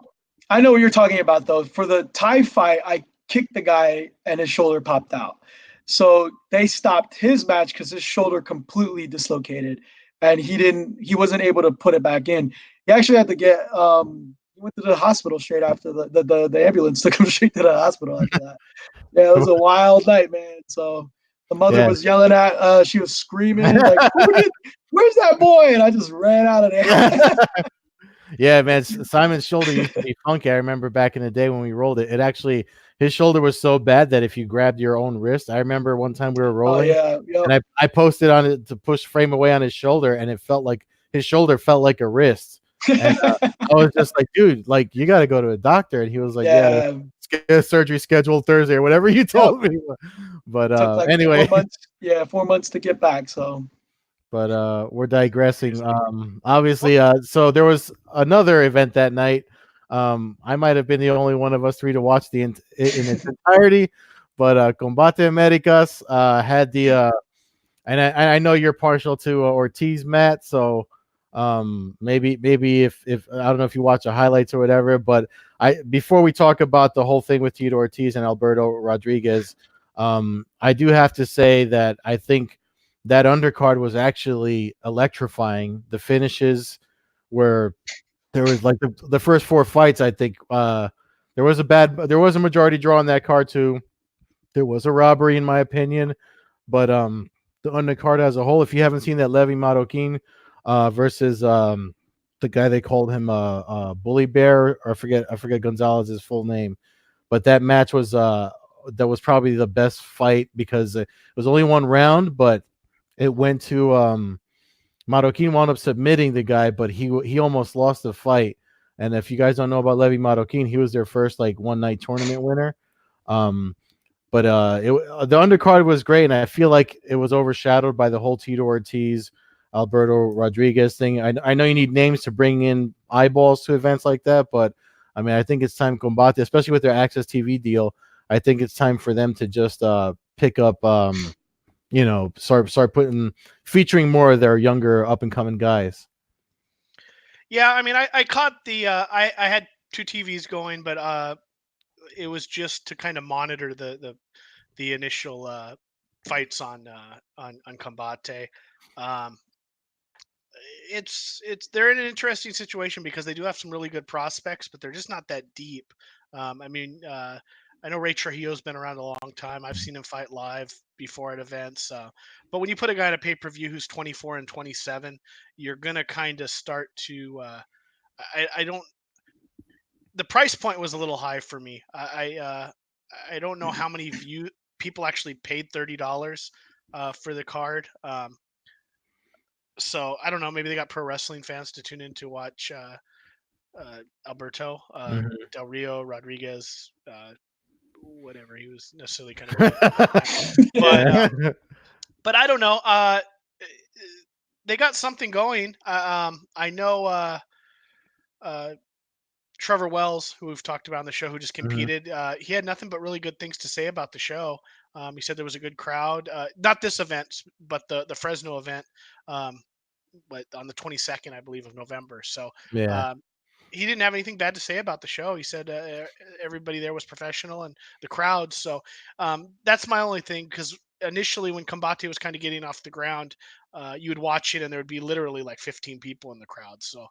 I know what you're talking about though. For the Thai fight, I kicked the guy and his shoulder popped out, so they stopped his match because his shoulder completely dislocated, and he wasn't able to put it back in. He actually had to get he went to the hospital straight after the ambulance took him straight to the hospital after that. Yeah, it was a wild night, man. So the mother was yelling at, she was screaming, like, where's that boy? And I just ran out of there. Yeah, man. Simon's shoulder used to be funky. I remember back in the day when we rolled it. It actually, his shoulder was so bad that if you grabbed your own wrist, I remember one time we were rolling, and I posted on it to push frame away on his shoulder, and it felt like his shoulder felt like a wrist. And I was just like, dude, like you got to go to a doctor. And he was like, surgery scheduled Thursday or whatever you told me. But like anyway, 4 months to get back. So, but we're digressing. Obviously, so there was another event that night. I might have been the only one of us three to watch in its entirety, but Combate Americas had the and I know you're partial to Ortiz, Matt, so maybe if I don't know if you watch the highlights or whatever, but before we talk about the whole thing with Tito Ortiz and Alberto Rodriguez, I do have to say that I think that undercard was actually electrifying. The finishes were there was like the first 4 fights. I think there was a majority draw on that card too. There was a robbery in my opinion, but the undercard as a whole, if you haven't seen that Levy Marroquin versus the guy they called him Bully Bear, or I forget Gonzalez's full name, but that match was probably the best fight because it was only one round, but it went to Marroquin wound up submitting the guy, but he almost lost the fight. And if you guys don't know about Levy Marroquin, he was their first like one night tournament winner. But the undercard was great, and I feel like it was overshadowed by the whole Tito Ortiz, Alberto Rodriguez thing. I know you need names to bring in eyeballs to events like that, but I mean, I think it's time Combate, especially with their Access TV deal. I think it's time for them to just pick up, start featuring more of their younger up and coming guys. Yeah, I mean, I caught the I had two TVs going, but it was just to kind of monitor the initial fights on Combate. It's they're in an interesting situation because they do have some really good prospects, but they're just not that deep. I mean, I know Ray Trujillo's been around a long time. I've seen him fight live before at events. But when you put a guy in a pay-per-view who's 24 and 27, you're gonna kind of start to. I don't. The price point was a little high for me. I don't know how many people actually paid $30 for the card. So I don't know. Maybe they got pro wrestling fans to tune in to watch Alberto Del Rio Rodriguez, whatever he was necessarily kind of. But I don't know. They got something going. I know Trevor Wells, who we've talked about on the show, who just competed. He had nothing but really good things to say about the show. He said there was a good crowd. Not this event, but the Fresno event. But on the 22nd, I believe, of November. So he didn't have anything bad to say about the show. He said everybody there was professional and the crowd. So that's my only thing, because initially when Combate was kind of getting off the ground, you would watch it and there would be literally like 15 people in the crowd. So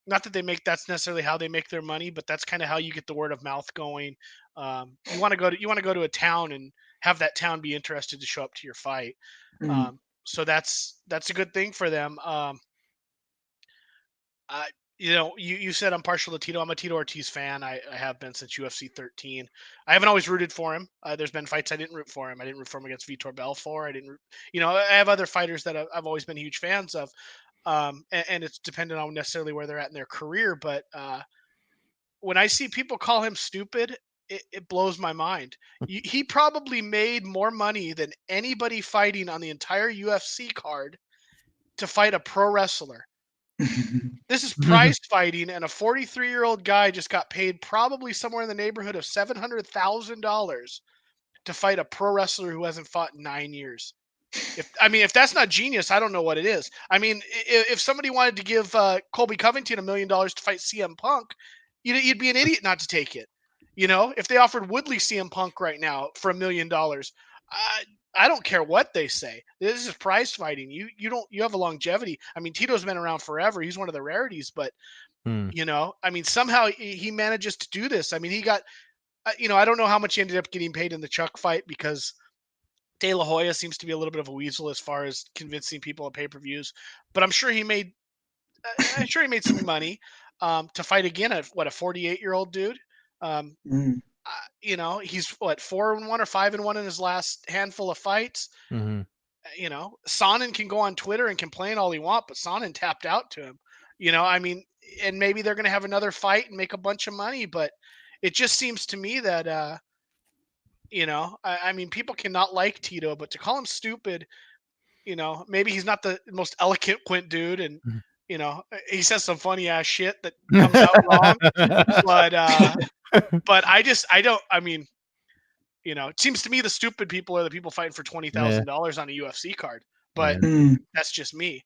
not that that's necessarily how they make their money, but that's kind of how you get the word of mouth going. You want to go to a town and have that town be interested to show up to your fight. So that's a good thing for them. You said I'm partial to Tito. I'm a Tito Ortiz fan. I have been since UFC 13. I haven't always rooted for him. There's been fights I didn't root for him. I didn't root for him against Vitor Belfort. I have other fighters that I've always been huge fans of. And it's dependent on necessarily where they're at in their career. But when I see people call him stupid, it blows my mind. He probably made more money than anybody fighting on the entire UFC card to fight a pro wrestler. This is prize fighting, and a 43-year-old guy just got paid probably somewhere in the neighborhood of $700,000 to fight a pro wrestler who hasn't fought in 9 years. If that's not genius, I don't know what it is. I mean, if somebody wanted to give Colby Covington $1 million to fight CM Punk, you'd be an idiot not to take it. If they offered Woodley CM Punk right now for $1 million, I don't care what they say. This is prize fighting. You have a longevity. I mean, Tito's been around forever. He's one of the rarities, but somehow he manages to do this. I mean, he got, I don't know how much he ended up getting paid in the Chuck fight, because De La Hoya seems to be a little bit of a weasel as far as convincing people at pay-per-views, but I'm sure he made some money to fight again at a 48-year-old dude. He's 4-1 or 5-1 in his last handful of fights. Sonnen can go on Twitter and complain all he wants, but Sonnen tapped out to him. And maybe they're going to have another fight and make a bunch of money, but it just seems to me that people cannot like Tito, but to call him stupid, maybe he's not the most eloquent dude, and he says some funny ass shit that comes out wrong, but it seems to me the stupid people are the people fighting for $20,000 on a UFC card, but that's just me.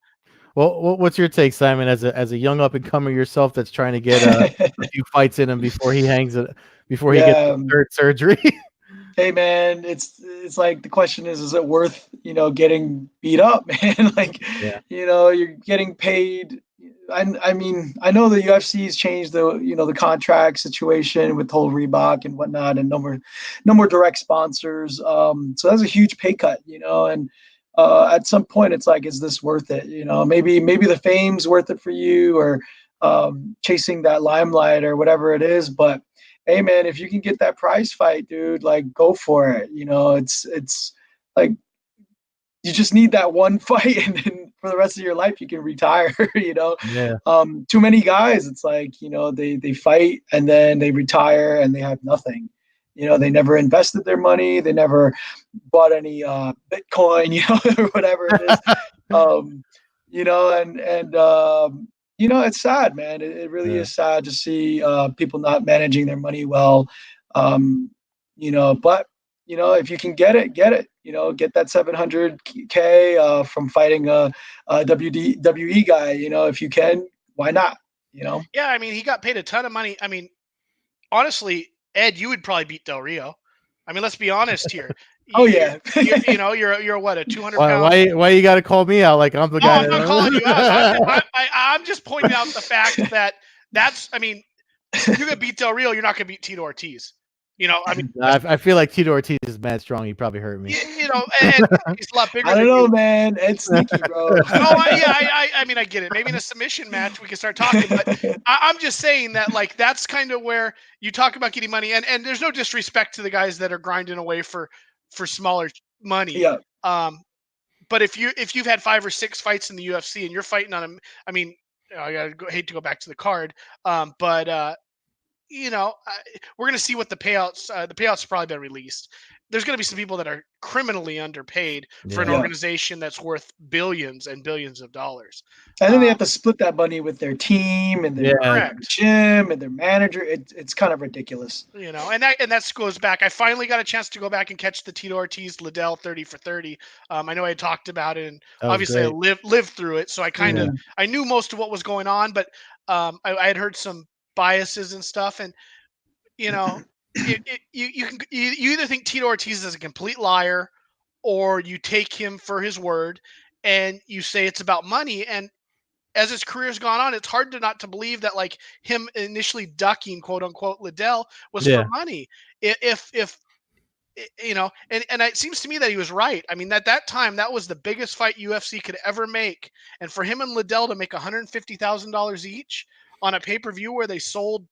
Well, what's your take, Simon, as a young up and comer yourself that's trying to get a few fights in him before he gets the third surgery? Hey man, it's like the question is it worth getting beat up, man? You're getting paid. I mean, I know the UFC's changed the contract situation with the whole Reebok and whatnot, and no more direct sponsors. So that's a huge pay cut, and at some point it's like, is this worth it? Maybe the fame's worth it for you, or chasing that limelight or whatever it is, but hey man, if you can get that prize fight, dude, like go for it. You know, it's like you just need that one fight, and then for the rest of your life you can retire. You know, Yeah. too many guys, it's like, you know, they fight and then they retire and they have nothing. You know, they never invested their money, they never bought any Bitcoin, you know, or whatever it is. You know, and you know, it's sad, man. It really Yeah. is sad to see people not managing their money well. Um, you know, but you know, if you can get it, get it. You know, get that 700K from fighting a WWE guy. You know, if you can, why not? You know. Yeah, I mean, he got paid a ton of money. I mean, honestly, Ed, you would probably beat Del Rio. I mean, let's be honest here. Oh yeah. You know, you're what, a 200 Why, pound. why you got to call me out like I'm the No, guy? I'm not calling you out. I'm just pointing out the fact that I mean, you're gonna beat Del Rio. You're not gonna beat Tito Ortiz. You know, I mean, I feel like Tito Ortiz is mad strong. He probably hurt me. you know, and he's a lot bigger I don't than know, you. man. It's sneaky, bro. I mean, I get it. Maybe in a submission match we can start talking, but I'm just saying that, like, that's kind of where you talk about getting money, and there's no disrespect to the guys that are grinding away for smaller money. Yeah. But if you've had 5 or 6 fights in the UFC and you're fighting on them, I mean, hate to go back to the card, but you know, we're going to see what the payouts. The payouts have probably been released. There's going to be some people that are criminally underpaid for an Yeah. organization that's worth billions and billions of dollars. And then they have to split that money with their team and their Correct. gym and their manager. It's kind of ridiculous. You know, and that goes back. I finally got a chance to go back and catch the Tito Ortiz Liddell 30 for 30. I know I had talked about it, and obviously great. I lived through it, so I kind of I knew most of what was going on, but I had heard some biases and stuff, and you know, you either think Tito Ortiz is a complete liar, or you take him for his word, and you say it's about money. And as his career's gone on, it's hard to not to believe that, like, him initially ducking quote unquote Liddell was for money. If you know, and it seems to me that he was right. I mean, at that time, that was the biggest fight UFC could ever make, and for him and Liddell to make $150,000 each on a pay-per-view where they sold,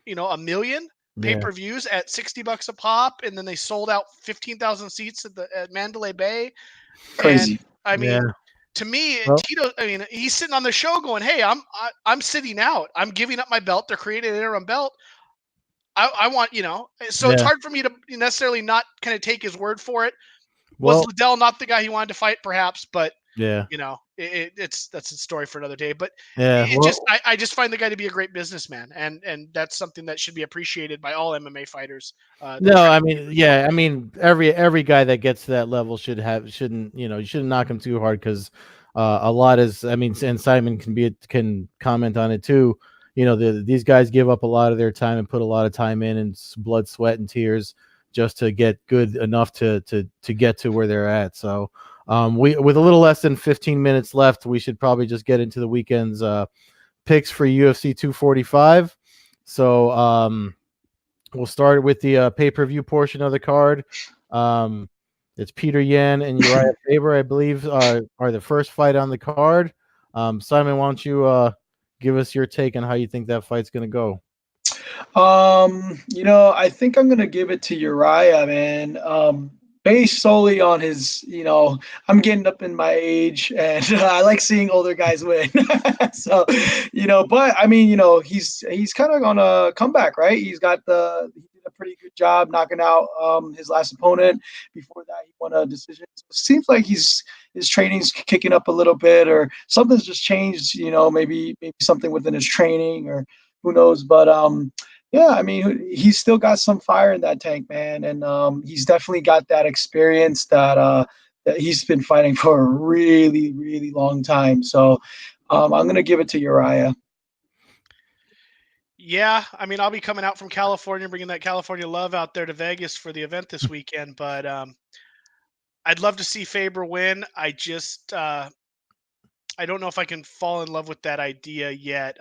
you know, 1 million pay-per-views at $60 a pop, and then they sold out 15,000 seats at Mandalay Bay. Crazy. And I mean, to me, Tito, I mean, he's sitting on the show going, "Hey, I'm sitting out. I'm giving up my belt. They're creating an interim belt. I want, you know." So it's hard for me to necessarily not kind of take his word for it. Was Liddell not the guy he wanted to fight? Perhaps, but you know, that's a story for another day. But I just find the guy to be a great businessman, and that's something that should be appreciated by all MMA fighters. No, I mean, every guy that gets to that level shouldn't, you know, you shouldn't knock him too hard, because a lot is, I mean, and Simon can comment on it too. You know, these guys give up a lot of their time and put a lot of time in, and blood, sweat, and tears just to get good enough to get to where they're at. So we, with a little less than 15 minutes left, we should probably just get into the weekend's picks for UFC 245. So we'll start with the pay-per-view portion of the card. It's Peter Yan and Uriah Faber, I believe, are the first fight on the card. Simon, why don't you give us your take on how you think that fight's going to go? You know, I think I'm gonna give it to Uriah, man. Based solely on his, you know, I'm getting up in my age, and I like seeing older guys win. So, you know, but I mean, you know, he's kind of on a comeback, right? He did a pretty good job knocking out his last opponent. Before that, he won a decision. So it seems like his training's kicking up a little bit, or something's just changed. You know, maybe something within his training, or who knows. But yeah, I mean, he's still got some fire in that tank, man, and he's definitely got that experience that he's been fighting for a really, really long time. So I'm gonna give it to Uriah. Yeah, I mean, I'll be coming out from California, bringing that California love out there to Vegas for the event this weekend. But I'd love to see Faber win. I just I don't know if I can fall in love with that idea yet.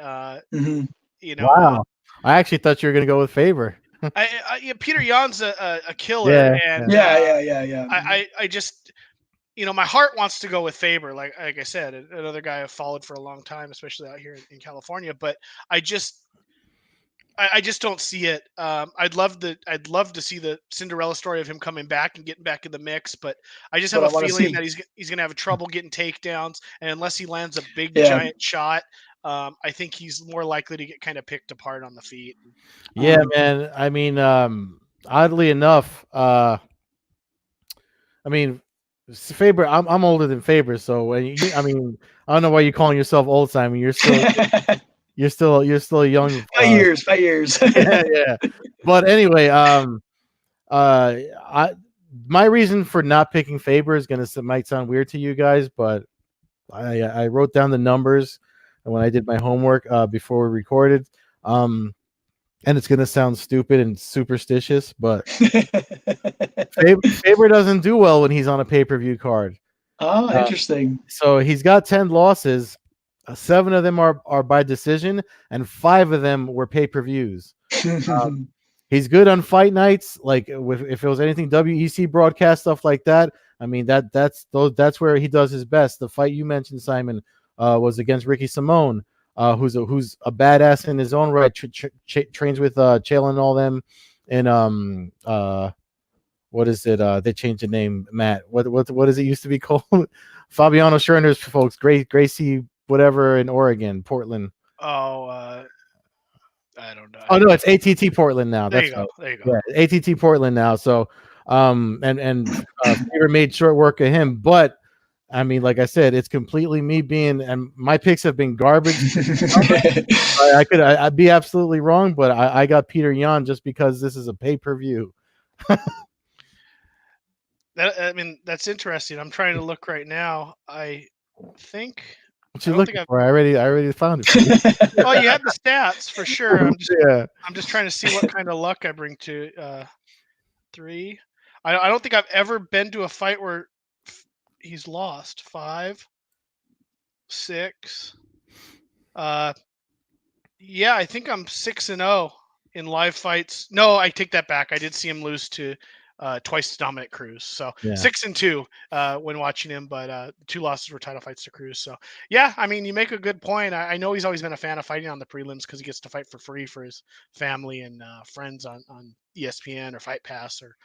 You know, wow. I actually thought you were going to go with Faber. Peter Yan's a killer, and yeah. I just, you know, my heart wants to go with Faber. Like I said, another guy I've followed for a long time, especially out here in California. But I just don't see it. I'd love to see the Cinderella story of him coming back and getting back in the mix, but I just have But I a want to feeling see. that he's gonna have trouble getting takedowns, and unless he lands a big Yeah. giant shot, I think he's more likely to get kind of picked apart on the feet. Yeah, man. I mean, oddly enough, I mean, Faber. I'm older than Faber, so when I mean, I don't know why you're calling yourself old, Simon. You're still a young. 5 years. 5 years. Yeah. But anyway, I my reason for not picking Faber is might sound weird to you guys, but I wrote down the numbers when I did my homework before we recorded. And it's gonna sound stupid and superstitious, but Faber doesn't do well when he's on a pay-per-view card. Oh, interesting. So he's got 10 losses. 7 of them are by decision, and 5 of them were pay-per-views. He's good on fight nights, like if it was anything WEC broadcast stuff like that. I mean that's where he does his best. The fight you mentioned, Simon, was against Ricky Simone, who's a badass in his own right. Trains with Chael and all them, and what is it? They changed the name, Matt. What does it used to be called? Fabiano Scherner's folks, Gracie, whatever in Oregon, Portland. Oh, I don't know. Oh no, it's ATT Portland now. There That's you go. There you go. Yeah, ATT Portland now. So, Faber made short work of him, but I mean, like I said, it's completely me being, and my picks have been garbage. I'd be absolutely wrong, but I got Peter Yan just because this is a pay-per-view. I mean, that's interesting. I'm trying to look right now. I think. What you looking for? I already found it. Oh, you have the stats for sure. Yeah. I'm just trying to see what kind of luck I bring to 3. I don't think I've ever been to a fight where he's lost. 5, 6. Yeah, I think I'm 6-0 in live fights. No, I take that back. I did see him lose to twice to Dominic Cruz. So 6-2 when watching him, but 2 losses were title fights to Cruz. So yeah, I mean, you make a good point. I know he's always been a fan of fighting on the prelims because he gets to fight for free for his family and friends on ESPN or Fight Pass or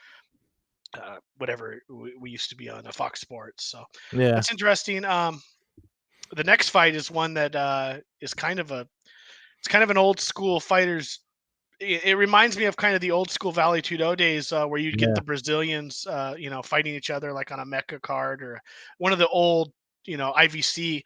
whatever we used to be on Fox Sports. So yeah, that's interesting. The next fight is one that is kind of an old school fighters. It reminds me of kind of the old school Vale Tudo days where you'd get the Brazilians, fighting each other like on a Mecca card or one of the old, IVC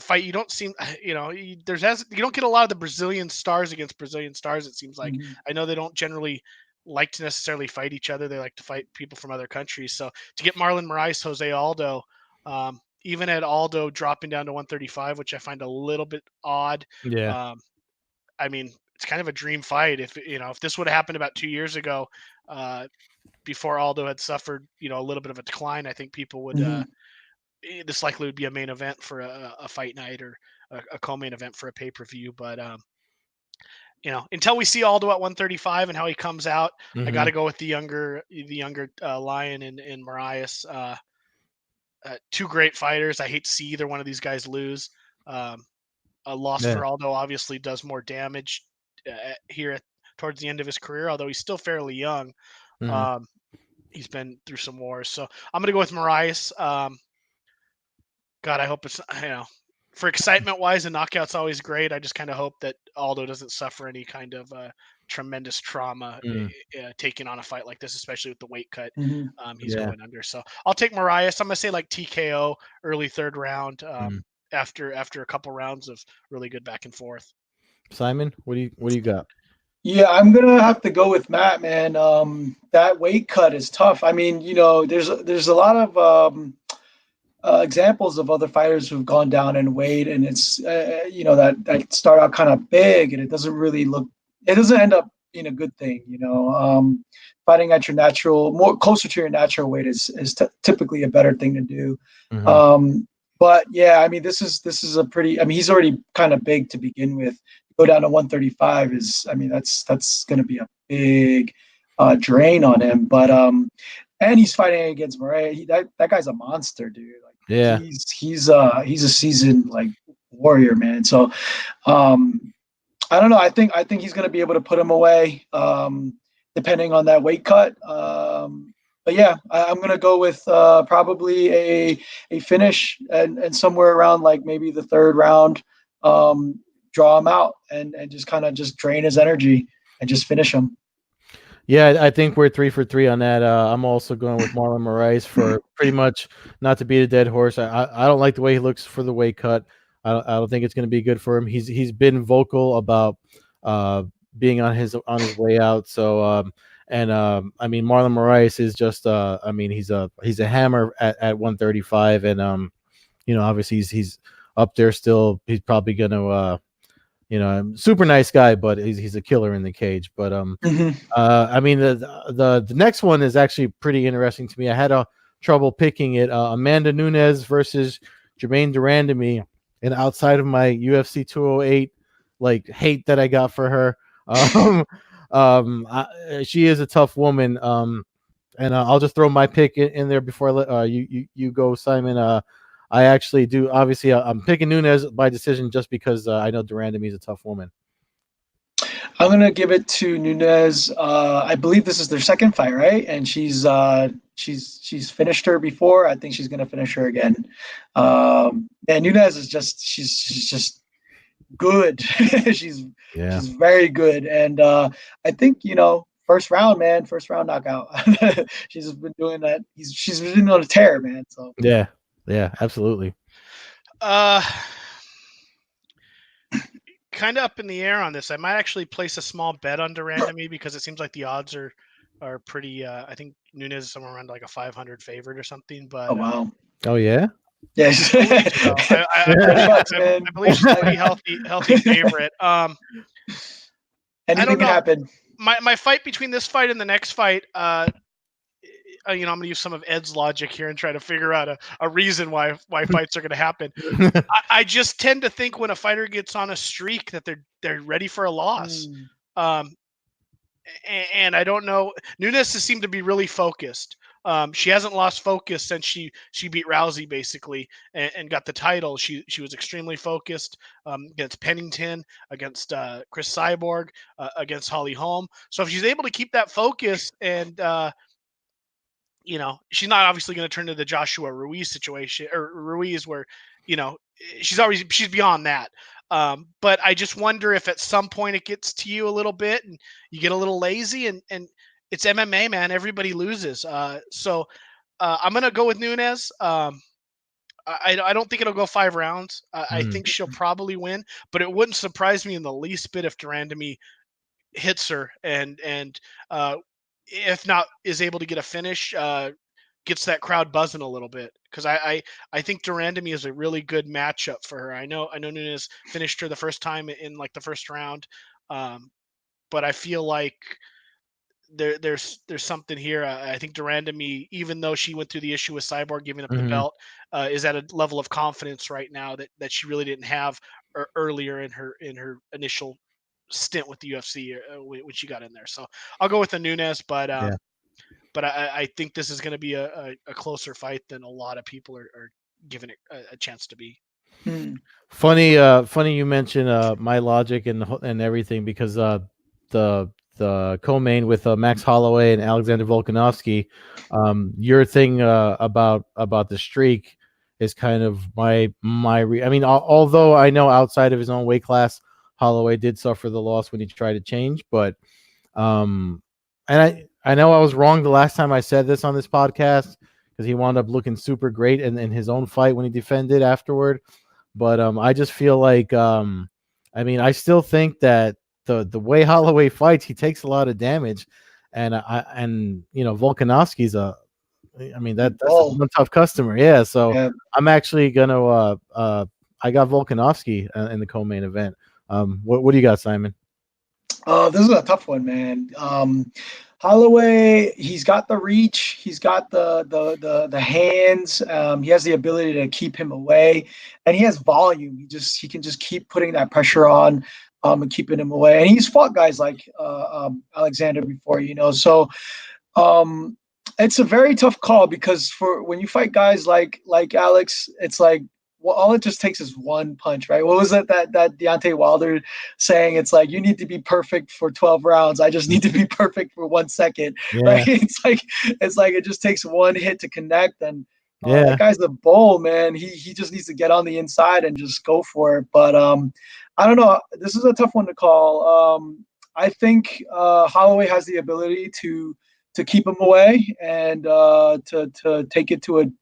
fight. You don't seem, you don't get a lot of the Brazilian stars against Brazilian stars. It seems like. I know they don't generally like to necessarily fight each other. They like to fight people from other countries. So to get Marlon Moraes, Jose Aldo, even at Aldo dropping down to 135, which I find a little bit odd. Yeah. I mean, it's kind of a dream fight. If this would have happened about 2 years ago, before Aldo had suffered, a little bit of a decline, I think people would, this likely would be a main event for a fight night or a co-main event for a pay-per-view. But, until we see Aldo at 135 and how he comes out, I got to go with the younger Lion and Moraes. 2 great fighters. I hate to see either one of these guys lose. A loss for Aldo obviously does more damage here towards the end of his career, although he's still fairly young. He's been through some wars. So I'm going to go with Moraes. God, I hope it's, for excitement wise, a knockout's always great. I just kind of hope that Aldo doesn't suffer any kind of tremendous trauma taking on a fight like this, especially with the weight cut he's going under. So I'll take Moraes. I'm going to say like TKO early 3rd round. After a couple rounds of really good back and forth. Simon, what do you got? Yeah, I'm gonna have to go with Matt, man. That weight cut is tough. I mean, there's a lot of examples of other fighters who've gone down in weight, and it's that start out kind of big, and it doesn't end up being a good thing. Fighting at your more closer to your natural weight is typically a better thing to do. But yeah, I mean, this is a pretty. I mean, he's already kind of big to begin with. Go down to 135 that's going to be a big drain on him. But and he's fighting against Murray. That guy's a monster, dude. Like, he's a seasoned like warrior, man. So I don't know. I think he's going to be able to put him away, depending on that weight cut. But yeah, I'm going to go with probably a finish and somewhere around like maybe the third round, draw him out and just kind of just drain his energy and just finish him. Yeah, I think we're 3 for 3 on that. I'm also going with Marlon Moraes for pretty much not to beat a dead horse. I don't like the way he looks for the weight cut. I don't think it's going to be good for him. He's been vocal about being on his way out. So I mean Marlon Moraes is just I mean he's a hammer at 135, and you know, obviously he's up there still. He's probably going to you know, super nice guy, but he's a killer in the cage. But I mean the next one is actually pretty interesting to me. I had trouble picking it. Amanda Nunes versus Jermaine Durandamy, and outside of my UFC 208 like hate that I got for her, she is a tough woman. And I'll just throw my pick in there before I let you go, Simon. I actually do. Obviously, I'm picking Nunes by decision just because I know Durandamy is a tough woman. I'm going to give it to Nunes. I believe this is their second fight, right? And she's finished her before. I think she's going to finish her again. And Nunes is she's just good. she's very good. And I think, you know, first round knockout. She's just been doing that. She's been on a tear, man. So yeah, absolutely. Kind of up in the air on this. I might actually place a small bet on Durandamy because it seems like the odds are pretty. I think Nunes is somewhere around like a 500 favorite or something. But oh wow, oh yeah. Yes, I believe she's a pretty healthy favorite. Anything can happen. My fight between this fight and the next fight, you know, I'm going to use some of Ed's logic here and try to figure out a reason why fights are going to happen. I just tend to think when a fighter gets on a streak that they're ready for a loss. And I don't know. Nunes has seemed to be really focused. She hasn't lost focus since she beat Rousey basically and got the title. She was extremely focused against Pennington, against Chris Cyborg, against Holly Holm. So if she's able to keep that focus and you know, she's not obviously going to turn to the Joshua Ruiz situation or Ruiz where, you know, she's beyond that. But I just wonder if at some point it gets to you a little bit and you get a little lazy and it's MMA, man. Everybody loses. So I'm going to go with Nunes. I don't think it'll go 5 rounds. I think she'll probably win, but it wouldn't surprise me in the least bit if Durandamy hits her and if not is able to get a finish, gets that crowd buzzing a little bit. Because I think Durandamy is a really good matchup for her. I know Nunes finished her the first time in like the first round, but I feel like there's something here. I think Durandamy, even though she went through the issue with Cyborg giving up the belt, is at a level of confidence right now that she really didn't have earlier in her initial stint with the UFC when she got in there. So I'll go with the Nunes, but I think this is going to be a closer fight than a lot of people are giving it a chance to be. Funny you mentioned my logic and everything because the co-main with Max Holloway and Alexander Volkanovski, your thing about the streak is kind of I mean, although I know outside of his own weight class, Holloway did suffer the loss when he tried to change, but and I know I was wrong the last time I said this on this podcast because he wound up looking super great in his own fight when he defended afterward. But I just feel like I mean, I still think that the way Holloway fights, he takes a lot of damage, and you know, Volkanovski's that's a tough customer. Yeah, so I'm actually gonna I got Volkanovski in the co-main event. What do you got, Simon? This is a tough one, man. Holloway, he's got the reach, he's got the hands, he has the ability to keep him away, and he has volume. He can just keep putting that pressure on and keeping him away. And he's fought guys like Alexander before, you know. So it's a very tough call because for when you fight guys like Alex, it's like well, all it just takes is one punch, right? What was it that Deontay Wilder saying? It's like, you need to be perfect for 12 rounds. I just need to be perfect for 1 second, right? Yeah. It's like it just takes one hit to connect, and Yeah. that guy's a bull, man. He just needs to get on the inside and just go for it. But I don't know. This is a tough one to call. I think Holloway has the ability to keep him away and to take it to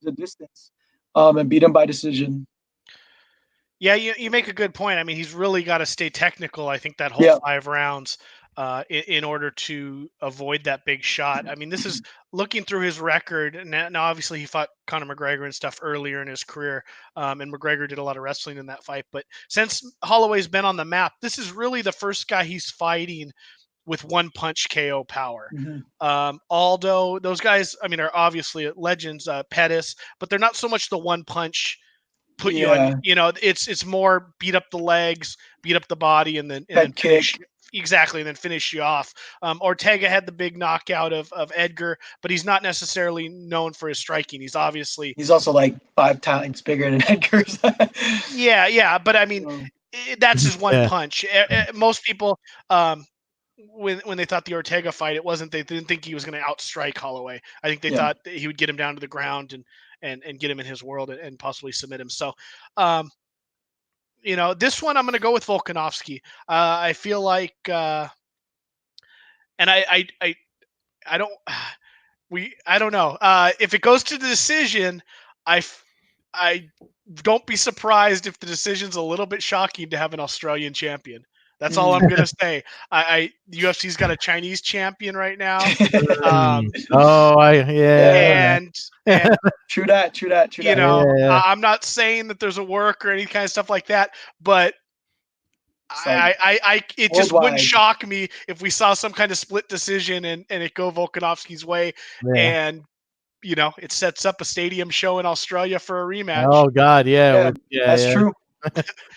the distance and beat him by decision. Yeah, you make a good point. I mean, he's really got to stay technical, I think, that whole 5 rounds in order to avoid that big shot. I mean, this is looking through his record. Now, obviously, he fought Conor McGregor and stuff earlier in his career, and McGregor did a lot of wrestling in that fight. But since Holloway's been on the map, this is really the first guy he's fighting with one punch KO power. Aldo, those guys, I mean, are obviously legends, Pettis, but they're not so much the one punch put you on, it's more beat up the legs, beat up the body, and then finish. Exactly, and then finish you off. Ortega had the big knockout of Edgar, but he's not necessarily known for his striking. He's also like 5 times bigger than Edgar's. yeah, but I mean, that's his one punch. Most people, when they thought the Ortega fight, they didn't think he was going to outstrike Holloway. I think they thought he would get him down to the ground and get him in his world and possibly submit him. So, this one I'm going to go with Volkanovski. I feel like, and I don't know. If it goes to the decision, I don't be surprised if the decision's a little bit shocking to have an Australian champion. That's all I'm gonna say. The UFC's got a Chinese champion right now. And true that. I'm not saying that there's a work or any kind of stuff like that, but it just wouldn't shock me if we saw some kind of split decision and it go Volkanovski's way, and it sets up a stadium show in Australia for a rematch. Oh God, that's true.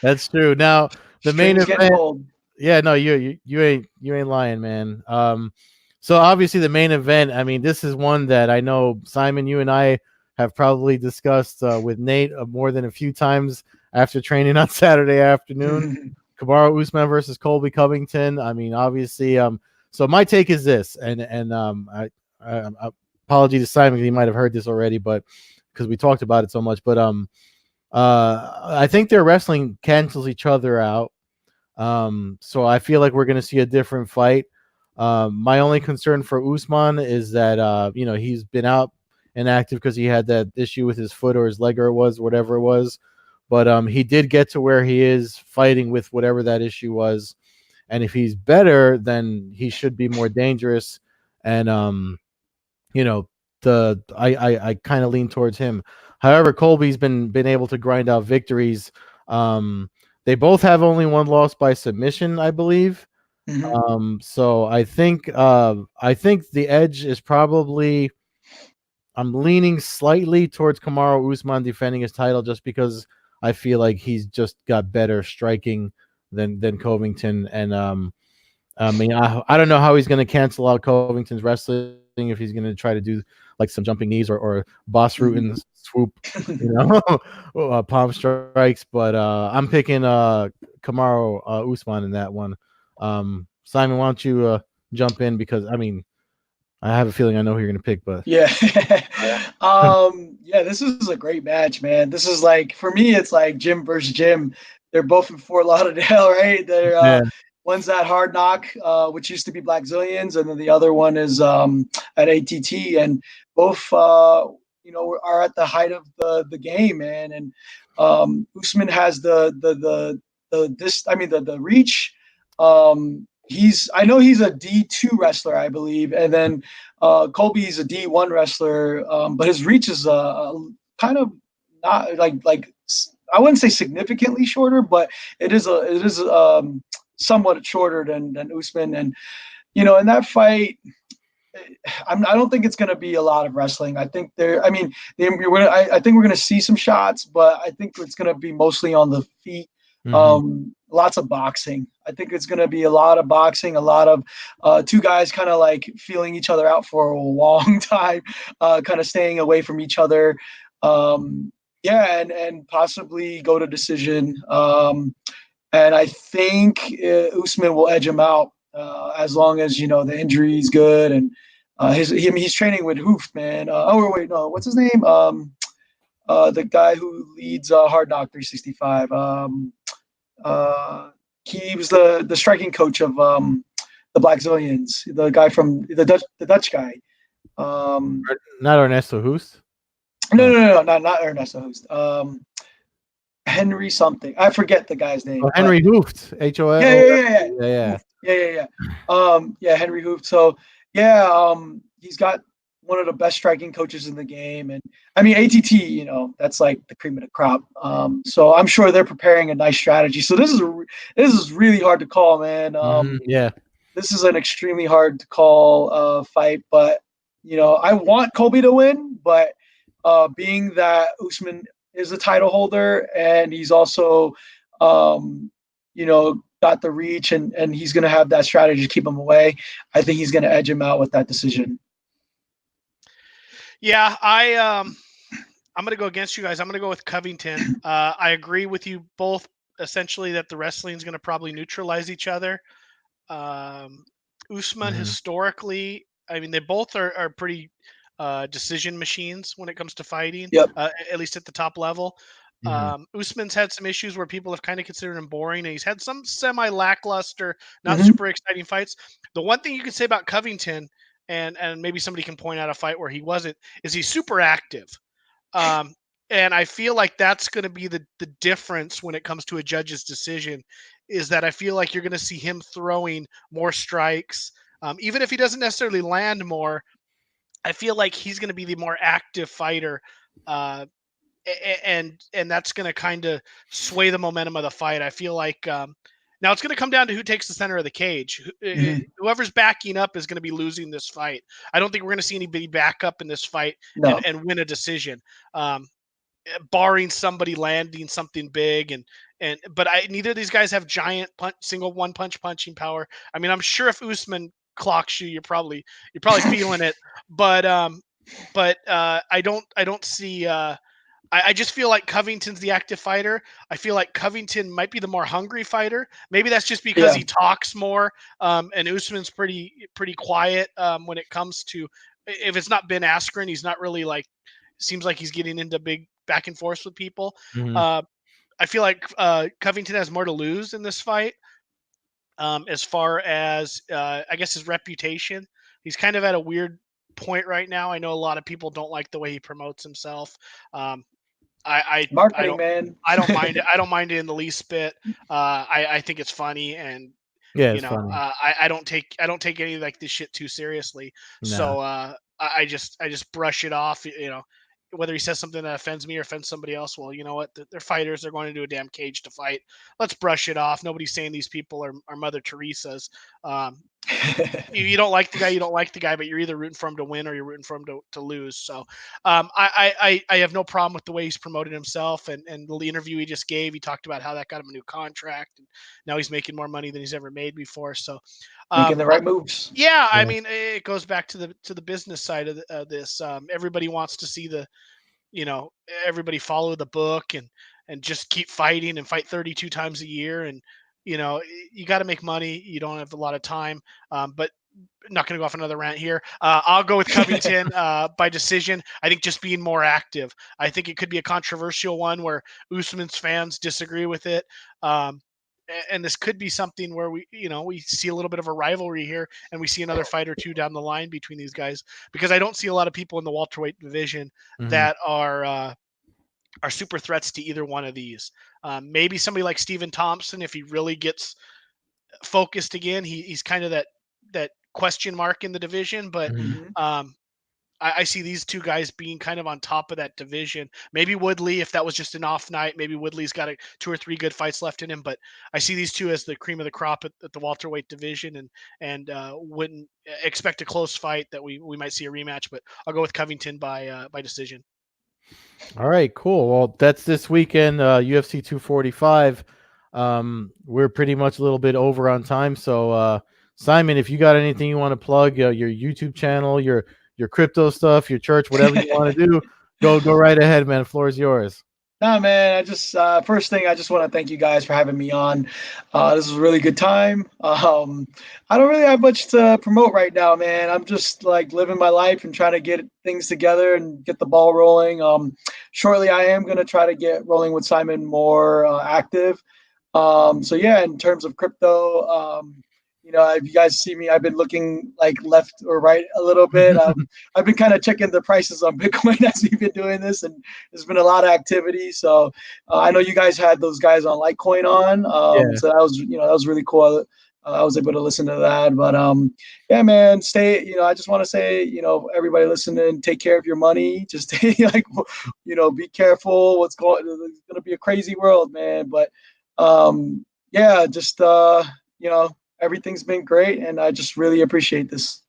That's true. Now the main event. Yeah, no, you ain't lying, man. So obviously the main event. I mean, this is one that I know, Simon, you and I have probably discussed with Nate more than a few times after training on Saturday afternoon. Kamaru Usman versus Colby Covington. I mean, obviously. So my take is this, and I apology to Simon because he might have heard this already, but because we talked about it so much. But I think their wrestling cancels each other out. So I feel like we're going to see a different fight. My only concern for Usman is that, he's been out inactive because he had that issue with his foot or his leg or whatever it was. But he did get to where he is fighting with whatever that issue was. And if he's better, then he should be more dangerous. And, I kind of lean towards him. However, Colby's been able to grind out victories. They both have only one loss by submission, I believe. So I think the edge is probably. I'm leaning slightly towards Kamaru Usman defending his title just because I feel like he's just got better striking than Covington, and I mean I don't know how he's going to cancel out Covington's wrestling if he's going to try to do like some jumping knees or boss root and swoop, palm strikes. But I'm picking Kamaru Usman in that one. Simon, why don't you jump in, because I mean I have a feeling I know who you're going to pick, but this is a great match, man. This is like, for me, it's like Jim versus Jim. They're both in Fort Lauderdale, right? They're one's at Hard Knock, which used to be Black Zillions, and then the other one is at ATT, and both are at the height of the game, man. And Usman has the reach. I know he's a D2 wrestler, I believe, and then Colby's a D1 wrestler, but his reach is kind of not like I wouldn't say significantly shorter, but it is somewhat shorter than Usman. And in that fight, I don't think it's going to be a lot of wrestling. I think I think we're going to see some shots, but I think it's going to be mostly on the feet. Lots of boxing. I think it's going to be a lot of boxing, a lot of two guys kind of like feeling each other out for a long time, kind of staying away from each other. Yeah, and possibly go to decision. And I think Usman will edge him out as long as the injury is good and he's training with Hoof, man. Wait, no, what's his name? The guy who leads Hard Knock 365. He was the striking coach of the Black Zillions, the guy from the Dutch guy. Not Ernesto Hoost. No, not Ernesto Hoost. Henry something. I forget the guy's name. Oh, Henry Hooft. H-O-F. Yeah, Henry Hooft. So he's got one of the best striking coaches in the game, and I mean ATT. That's like the cream of the crop. So I'm sure they're preparing a nice strategy. So this is really hard to call, man. This is an extremely hard to call fight, but I want Colby to win, but being that Usman is the title holder and he's also got the reach and he's going to have that strategy to keep him away, I think he's going to edge him out with that decision. Yeah, I'm going to go against you guys. I'm going to go with Covington. I agree with you both essentially that the wrestling is going to probably neutralize each other. Usman historically, I mean, they both are pretty decision machines when it comes to fighting, at least at the top level. Usman's had some issues where people have kind of considered him boring, and he's had some semi-lackluster, not super exciting fights. The one thing you can say about Covington, and maybe somebody can point out a fight where he wasn't, is he's super active. And I feel like that's going to be the difference when it comes to a judge's decision, is that I feel like you're going to see him throwing more strikes. Even if he doesn't necessarily land more, I feel like he's going to be the more active fighter. And that's going to kind of sway the momentum of the fight. I feel like now it's going to come down to who takes the center of the cage. Whoever's backing up is going to be losing this fight. I don't think we're going to see anybody back up in this fight and win a decision. Barring somebody landing something big, but neither of these guys have giant single one punch punching power. I mean, I'm sure if Usman clocks you, you're probably feeling it, but I don't see. I just feel like Covington's the active fighter. I feel like Covington might be the more hungry fighter. Maybe that's just because he talks more, and Usman's pretty quiet when it comes to, if it's not Ben Askren, he's not really like, seems like he's getting into big back and forth with people. I feel like Covington has more to lose in this fight. As far as I guess his reputation, he's kind of at a weird point right now. I know a lot of people don't like the way he promotes himself. Marketing, man. I don't mind it. I don't mind it in the least bit. I think it's funny, and funny. I don't take any like this shit too seriously. No. So I just brush it off. Whether he says something that offends me or offends somebody else, well, you know what? They're fighters. They're going into a damn cage to fight. Let's brush it off. Nobody's saying these people are Mother Teresa's. You don't like the guy, you don't like the guy, but you're either rooting for him to win or you're rooting for him to lose. So I have no problem with the way he's promoted himself, and the interview he just gave, he talked about how that got him a new contract, and now he's making more money than he's ever made before. So making the right moves. Yeah, I mean, it goes back to the business side of this. Everybody wants to see everybody follow the book and just keep fighting and fight 32 times a year, and you got to make money. You don't have a lot of time, but I'm not going to go off another rant here. I'll go with Covington by decision. I think just being more active. I think it could be a controversial one where Usman's fans disagree with it. And this could be something where we see a little bit of a rivalry here, and we see another fight or two down the line between these guys, because I don't see a lot of people in the welterweight division that are super threats to either one of these. Maybe somebody like Stephen Thompson, if he really gets focused again, he's kind of that question mark in the division, but I see these two guys being kind of on top of that division. Maybe Woodley, if that was just an off night, maybe Woodley's got 2 or 3 good fights left in him, but I see these two as the cream of the crop at the welterweight division, and wouldn't expect a close fight that we might see a rematch, but I'll go with Covington by decision. All right, cool. Well, that's this weekend, UFC 245. We're pretty much a little bit over on time. So, Simon, if you got anything you want to plug, your YouTube channel, your crypto stuff, your church, whatever you want to do, go right ahead, man. The floor is yours. Nah, man. I just first thing I just want to thank you guys for having me on. This was a really good time. I don't really have much to promote right now, man. I'm just like living my life and trying to get things together and get the ball rolling. Shortly, I am gonna try to get rolling with Simon more active. So yeah, in terms of crypto, if you guys see me, I've been looking like left or right a little bit. I've been kind of checking the prices on Bitcoin as we've been doing this, and there's been a lot of activity. So I know you guys had those guys on Litecoin on, Yeah. so that was really cool. I was able to listen to that, but yeah, man, stay. I just want to say, everybody listening, take care of your money. Just stay like, be careful. It's going to be a crazy world, man. But yeah, just everything's been great, and I just really appreciate this.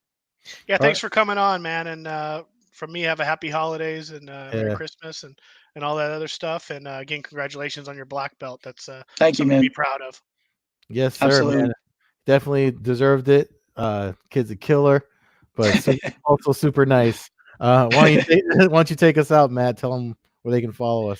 Yeah, thanks for coming on, man. And from me, have a happy holidays and Merry Yeah. Christmas and all that other stuff. And again, congratulations on your black belt. That's Thank you, something to man. be proud of. Yes, sir, Absolutely. man. Definitely deserved it. Kid's a killer, but also super nice. Why don't you take us out, Matt? Tell them where they can follow us.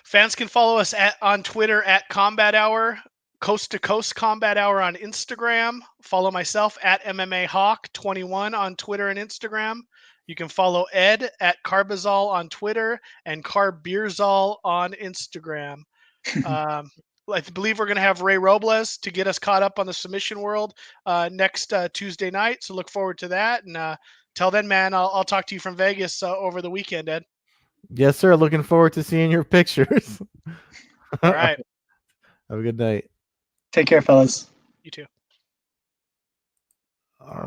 Fans can follow us on Twitter at Combat Hour, Coast-to-Coast Combat Hour on Instagram. Follow myself at MMA Hawk 21 on Twitter and Instagram. You can follow Ed at Carbazol on Twitter and Carbeerzol on Instagram. I believe we're going to have Ray Robles to get us caught up on the submission world next Tuesday night. So look forward to that. And till then, man, I'll talk to you from Vegas over the weekend, Ed. Yes, sir. Looking forward to seeing your pictures. All right. Have a good night. Take care, fellas. You too. All right.